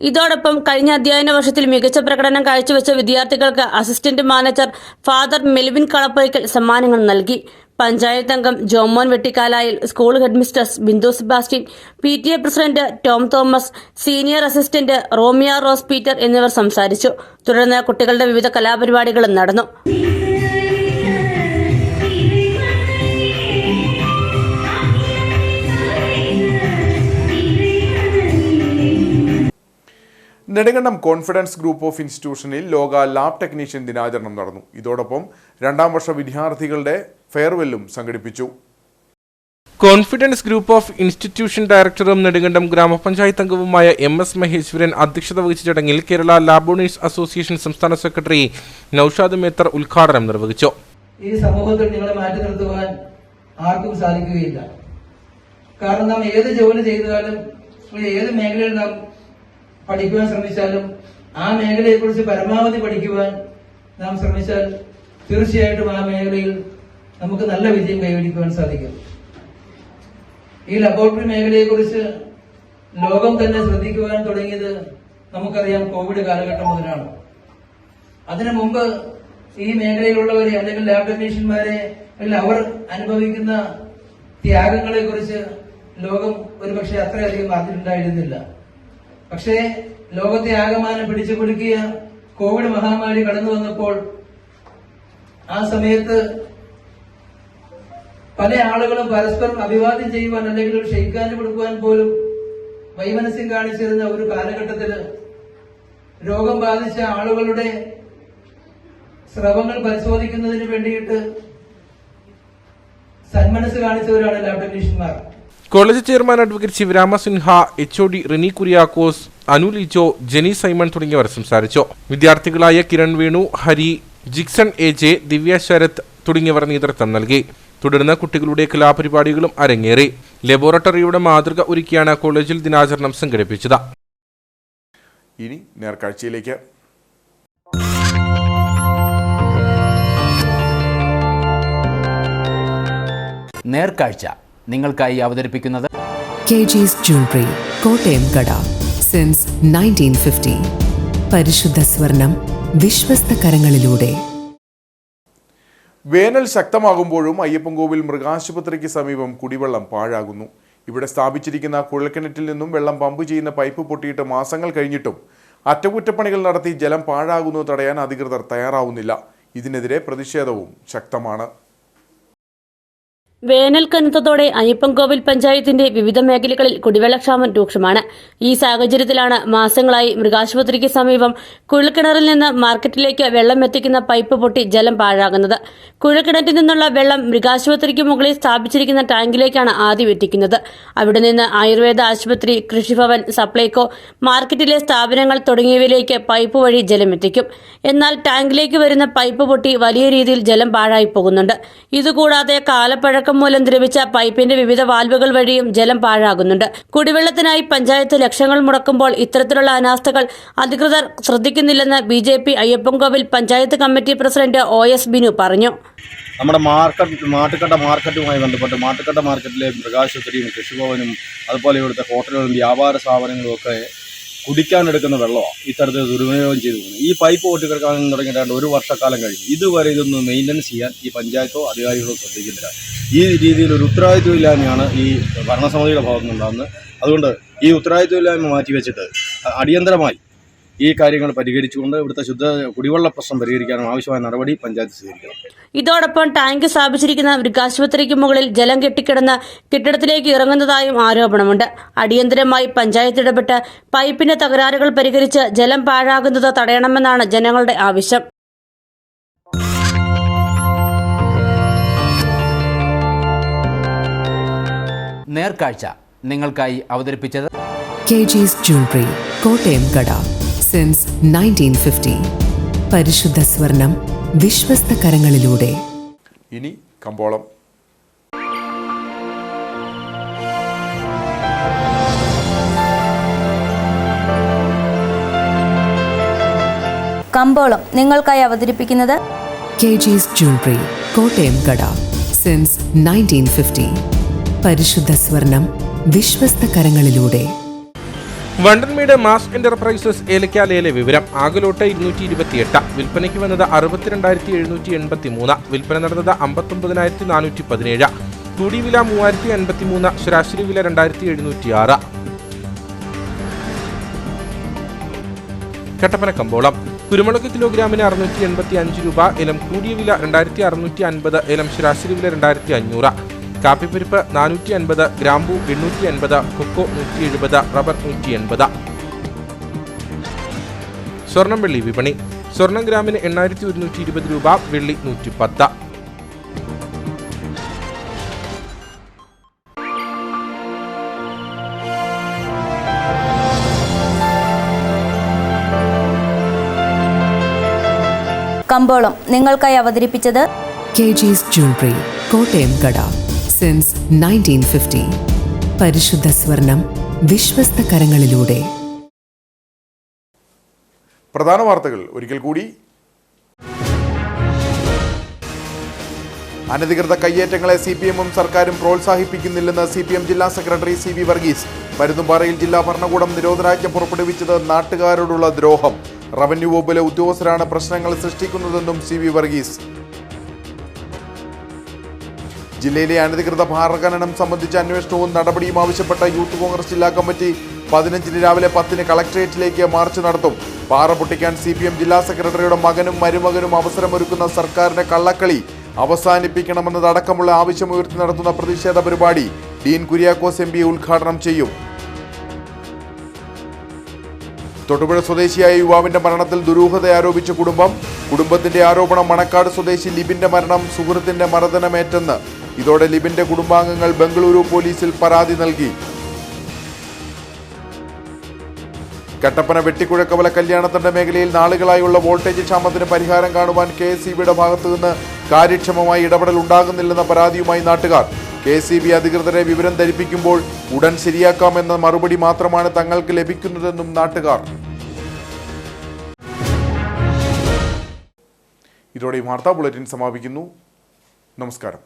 ഇതോടൊപ്പം കഴിഞ്ഞ അധ്യയന വർഷത്തിൽ മികച്ച പ്രകടനം കാഴ്ചവെച്ച വിദ്യാർത്ഥികൾക്ക് assistant manager father Melvin Kalappurakkal സമ്മാനങ്ങൾ നൽകി. പഞ്ചായത്ത് അംഗം Jomon Vettikkalayil, school headmistress Bindhu Sebastian, PTA president Tom Thomas, senior assistant Romia Rose Peter എന്നിവർ സംസാരിച്ചു. തുടർന്ന് കുട്ടികളുടെ വിവിധ കലാപരിപാടികളും നടന്നു. നെടുങ്കണ്ടം കോൺഫിഡൻസ് ഗ്രൂപ്പ് ഓഫ് ഇൻസ്റ്റിറ്റ്യൂഷനിൽ ലോക ലാബ് ടെക്നീഷ്യൻ ദിനാചരണം നടന്നു. ഇതോടൊപ്പം 2ാം വർഷ വിദ്യാർത്ഥികളുടെ ഫെയർവെല്ലും സംഘടിപ്പിച്ചു. കോൺഫിഡൻസ് ഗ്രൂപ്പ് ഓഫ് ഇൻസ്റ്റിറ്റ്യൂഷൻ ഡയറക്ടറും നെടുങ്കണ്ടം ഗ്രാമപഞ്ചായത്ത് അംഗവുമായ MS മഹേശ്വരൻ അധ്യക്ഷത വഹിച്ച ചടങ്ങിൽ കേരള ലാബോണേഴ്സ് അസോസിയേഷൻ സംസ്ഥാന സെക്രട്ടറി നൌഷാദ് മേത്തർ ഉദ്ഘാടനം നിർവഹിച്ചു. ഈ സമൂഹത്തിൽ നിങ്ങളെ മാറ്റി നിർത്തുവാൻ ആർക്കും സാധിക്കുകയില്ല. കാരണം നാം ഏത് ജോലി ചെയ്താലും ഏത് മേഖലയിൽ നാം പഠിക്കുവാൻ ശ്രമിച്ചാലും ആ മേഖലയെക്കുറിച്ച് പരമാവധി പഠിക്കുവാൻ നാം ശ്രമിച്ചാൽ തീർച്ചയായിട്ടും ആ മേഖലയിൽ നമുക്ക് നല്ല വിജയം കൈവരിക്കുവാൻ സാധിക്കും. ഈ ലബോറട്ടറി മേഖലയെക്കുറിച്ച് ലോകം തന്നെ ശ്രദ്ധിക്കുവാൻ തുടങ്ങിയത് നമുക്കറിയാം കോവിഡ് കാലഘട്ടം മുതലാണ്. അതിനു മുമ്പ് ഈ മേഖലയിലുള്ളവരെ അല്ലെങ്കിൽ ലാബ് ടെക്നീഷ്യന്മാരെ അവർ അനുഭവിക്കുന്ന ത്യാഗങ്ങളെ കുറിച്ച് ലോകം ഒരുപക്ഷെ അത്രയധികം അറിഞ്ഞിട്ടുണ്ടായിരുന്നില്ല. പക്ഷേ ലോകത്തെ ആകമാനം പിടിച്ചു കുലുക്കിയ കോവിഡ് മഹാമാരി കടന്നു വന്നപ്പോൾ ആ സമയത്ത് പല ആളുകളും പരസ്പരം അഭിവാദ്യം ചെയ്യുവാൻ അല്ലെങ്കിൽ ഒരു ഷെയ്ക്കാന് കൊടുക്കുവാൻ പോലും വൈമനസ്യം കാണിച്ചിരുന്ന ഒരു കാലഘട്ടത്തില് രോഗം ബാധിച്ച ആളുകളുടെ സ്രവങ്ങൾ പരിശോധിക്കുന്നതിന് വേണ്ടിയിട്ട് സന്മനസ് കാണിച്ചവരാണ് ലാബ് ടെക്നീഷ്യന്മാർ. College chairman advocate Sivarama Sinha, HOD Rini Kuriakose, Anu Lijo, Jeni Simon തുടങ്ങിയവർ സംസാരിച്ചു. വിദ്യാർത്ഥികളായ കിരൺ വേണു, ഹരി, ജിക്സൺ AJ, ദിവ്യ ശരത് തുടങ്ങിയവർ നേതൃത്വം നൽകി. തുടർന്ന് കുട്ടികളുടെ കലാപരിപാടികളും അരങ്ങേറി. ലബോറട്ടറിയുടെ മാതൃക ഒരുക്കിയാണ് കോളേജിൽ ദിനാചരണം സംഘടിപ്പിച്ചത്. ഇനി നേർക്കാഴ്ചയിലേക്ക്. നേർക്കാഴ്ച നിങ്ങൾക്കായി അവതരിപ്പിക്കുന്നത് KG's Jewelry, കോട്ടയം കട. സിൻസ് 1950. പരിശുദ്ധ സ്വർണം വിശ്വസ്ത കരങ്ങളിലൂടെ. വേനൽ ശക്തമാകുമ്പോഴും അയ്യപ്പൻകോവിൽ മൃഗാശുപത്രിക്ക് സമീപം കുടിവെള്ളം പാഴാകുന്നു. ഇവിടെ സ്ഥാപിച്ചിരിക്കുന്ന കുഴൽക്കിണറ്റിൽ നിന്നും വെള്ളം പമ്പ് ചെയ്യുന്ന പൈപ്പ് പൊട്ടിയിട്ട് മാസങ്ങൾ കഴിഞ്ഞിട്ടും അറ്റകുറ്റപ്പണികൾ നടത്തി ജലം പാഴാകുന്നത് തടയാൻ അധികൃതർ തയ്യാറാവുന്നില്ല. ഇതിനെതിരെ പ്രതിഷേധവും ശക്തമാണ്. വേനൽ കനത്തതോടെ അയ്യപ്പൻകോവിൽ പഞ്ചായത്തിന്റെ വിവിധ മേഖലകളിൽ കുടിവെള്ളക്ഷാമം രൂക്ഷമാണ്. ഈ സാഹചര്യത്തിലാണ് മാസങ്ങളായി മൃഗാശുപത്രിക്ക് സമീപം കുഴൽക്കിണറിൽ നിന്ന് മാർക്കറ്റിലേക്ക് വെള്ളം എത്തിക്കുന്ന പൈപ്പ് പൊട്ടി ജലം പാഴാകുന്നത്. കുഴൽക്കിണറ്റിൽ നിന്നുള്ള വെള്ളം മൃഗാശുപത്രിക്ക് മുകളിൽ സ്ഥാപിച്ചിരിക്കുന്ന ടാങ്കിലേക്കാണ് ആദ്യം എത്തിക്കുന്നത്. അവിടെ നിന്ന് ആയുർവേദ ആശുപത്രി, കൃഷിഭവൻ, സപ്ലൈകോ, മാർക്കറ്റിലെ സ്ഥാപനങ്ങൾ തുടങ്ങിയവയിലേക്ക് പൈപ്പ് വഴി ജലമെത്തിക്കും. എന്നാൽ ടാങ്കിലേക്ക് വരുന്ന പൈപ്പ് പൊട്ടി വലിയ രീതിയിൽ ജലം പാഴായി പോകുന്നുണ്ട്. ഇതുകൂടാതെ കാലപ്പഴക്കം മൂലം ദ്രവിച്ച പൈപ്പിന്റെ വിവിധ വാൽവുകൾ വഴിയും ജലം പാഴാകുന്നുണ്ട്. കുടിവെള്ളത്തിനായി പഞ്ചായത്ത് ലക്ഷങ്ങൾ മുടക്കുമ്പോൾ ഇത്തരത്തിലുള്ള അനാസ്ഥകൾ അധികൃതർ ശ്രദ്ധിക്കുന്നില്ലെന്ന് BJP Ayyappancoil panchayat committee president OS Binu പറഞ്ഞു. നമ്മുടെ മാട്ടുക്കട്ട മാർക്കറ്റുമായി ബന്ധപ്പെട്ട് മാട്ടുക്കട്ട മാർക്കറ്റിലെ മൃഗാശുപത്രിയും കൃഷിഭവനും അതുപോലെ ഇവിടുത്തെ ഹോട്ടലുകളും വ്യാപാര സ്ഥാപനങ്ങളും ഒക്കെ കുടിക്കാനെടുക്കുന്ന വെള്ളമാണ് ഇത്തരത്തിൽ ദുർവിനിയോഗം ചെയ്തു പോകുന്നത്. ഈ പൈപ്പ് പൊട്ടിക്കിടക്കാൻ തുടങ്ങിയിട്ടാണ് 1 വർഷക്കാലം കഴിഞ്ഞു. ഇതുവരെ ഇതൊന്ന് മെയിൻ്റനൻസ് ചെയ്യാൻ ഈ പഞ്ചായത്തോ അധികാരികളോ ശ്രദ്ധിക്കുന്നില്ല. ഈ രീതിയിൽ ഒരു ഉത്തരവാദിത്വമില്ലായ്മയാണ് ഈ ഭരണസമിതിയുടെ ഭാഗത്തുനിന്നുണ്ടാകുന്നത്. അതുകൊണ്ട് ഈ ഉത്തരവാദിത്വമില്ലായ്മ മാറ്റിവെച്ചിട്ട് അടിയന്തരമായി ഈ കാര്യങ്ങൾ പരിഹരിച്ചുകൊണ്ട് ഇവിടുത്തെ ശുദ്ധ കുടിവെള്ള പ്രശ്നം പരിഹരിക്കാനും ആവശ്യമായ നടപടി പഞ്ചായത്ത് സ്വീകരിക്കണം. ഇതോടൊപ്പം ടാങ്ക് സ്ഥാപിച്ചിരിക്കുന്ന മൃഗാശുപത്രിക്ക് മുകളിൽ ജലം കെട്ടിക്കിടന്ന് കെട്ടിടത്തിലേക്ക് ഇറങ്ങുന്നതായും ആരോപണമുണ്ട്. അടിയന്തരമായി പഞ്ചായത്ത് ഇടപെട്ട് പൈപ്പിന്റെ തകരാറുകൾ പരിഹരിച്ച് ജലം പാഴാകുന്നത് തടയണമെന്നാണ് ജനങ്ങളുടെ ആവശ്യം. നേർക്കാഴ്ച നിങ്ങൾക്കായി അവതരിപ്പിച്ചത് KG's Jewelry, കോട്ടയം കട. സിൻസ് 1950. പരിശുദ്ധ സ്വർണം വിശ്വസ്ത കരങ്ങളിലൂടെ. ഇനി കമ്പോളം. കമ്പോളം നിങ്ങൾക്കായി അവതരിപ്പിക്കുന്നത് KG's Jewelry, കോട്ടയം കട. സിൻസ് 1950. പരിശുദ്ധ സ്വർണം വിശ്വസ്ത കരങ്ങളിലൂടെ. വണ്ടൻമേട് മാസ് എന്റർപ്രൈസസ് ഏലക്കാലയിലെ വിവരം. ആകലോട്ട് 228, വിൽപ്പനയ്ക്ക് വന്നത് 62,783, വിൽപ്പന നടന്നത് 59,417, കൂടിയ വില 3,053, ശരാശരി വില 2,706. കട്ടപ്പന കമ്പോളം. കുരുമുളക് കിലോഗ്രാമിന് 685 രൂപ, ഏലം കൂടിയ വില 2,650, ഏലം ശരാശരി വില 2,500. കാപ്പിപ്പരിപ്പ് 450, ഗ്രാമ്പു 850, കൊക്കോ 170, റബ്ബർ 180. സ്വർണം വെള്ളി വിപണി. സ്വർണം ഗ്രാമിന് 8,120 രൂപ, വെള്ളി 110. കമ്പോളം നിങ്ങൾക്കായി അവതരിപ്പിച്ചത് KG's Jewelry, കോട്ടയം കട. സിൻസ് 1950. പരിശുദ്ധ സ്വർണം വിശ്വസ്ത കരങ്ങളിലൂടെ. പ്രധാന വാർത്തകൾ ഒരിക്കൽ കൂടി. അനധികൃത കയ്യേറ്റങ്ങളെ CPM-ഉം സർക്കാരും പ്രോത്സാഹിപ്പിക്കുന്നില്ലെന്ന് CPM ജില്ലാ സെക്രട്ടറി CV വർഗീസ്. പരുന്തുംപാറയിൽ ജില്ലാ ഭരണകൂടം നിരോധനാജ്ഞ പുറപ്പെടുവിച്ചത് നാട്ടുകാരോടുള്ള ദ്രോഹം. റവന്യൂ വകുപ്പിലെ ഉദ്യോഗസ്ഥരാണ് പ്രശ്നങ്ങൾ സൃഷ്ടിക്കുന്നതെന്നും CV വർഗീസ്. ജില്ലയിലെ അനധികൃത ഭാരഖനനം സംബന്ധിച്ച അന്വേഷണവും നടപടിയും ആവശ്യപ്പെട്ട യൂത്ത് കോൺഗ്രസ് ജില്ലാ കമ്മിറ്റി 15 രാവിലെ 10 കളക്ടറേറ്റിലേക്ക് മാർച്ച് നടത്തും. പാറ പൊട്ടിക്കാൻ CPM ജില്ലാ സെക്രട്ടറിയുടെ മകനും മരുമകനും അവസരമൊരുക്കുന്ന സർക്കാരിന്റെ കള്ളക്കളി അവസാനിപ്പിക്കണമെന്നതടക്കമുള്ള ആവശ്യമുയർത്തി നടത്തുന്ന പ്രതിഷേധ പരിപാടി ഡീൻ കുര്യാക്കോസ് MP ഉദ്ഘാടനം ചെയ്യും. തൊടുപുഴ സ്വദേശിയായ യുവാവിന്റെ മരണത്തിൽ ദുരൂഹത ആരോപിച്ച കുടുംബത്തിന്റെ ആരോപണം മണക്കാട് സ്വദേശി ലിബിന്റെ മരണം സുഹൃത്തിന്റെ മർദ്ദനമേറ്റെന്ന്. ഇതോടെ ലിബിന്റെ കുടുംബാംഗങ്ങൾ ബംഗളൂരു പോലീസിൽ പരാതി നൽകി. കട്ടപ്പന വെട്ടിക്കുഴക്കവല കല്യാണത്തിന്റെ മേഖലയിൽ നാളുകളായുള്ള വോൾട്ടേജ് ക്ഷാമത്തിന് പരിഹാരം കാണുവാൻ KSEBയുടെ ഭാഗത്തുനിന്ന് കാര്യക്ഷമമായി ഇടപെടൽ ഉണ്ടാകുന്നില്ലെന്ന പരാതിയുമായി നാട്ടുകാർ. KSEB അധികൃതരെ വിവരം ധരിപ്പിക്കുമ്പോൾ ഉടൻ ശരിയാക്കാമെന്ന മറുപടി മാത്രമാണ് തങ്ങൾക്ക് ലഭിക്കുന്നതെന്നും നാട്ടുകാർ. ഇതോടെ ഈ വാർത്താ ബുള്ളറ്റിൻ സമാപിക്കുന്നു. നമസ്കാരം.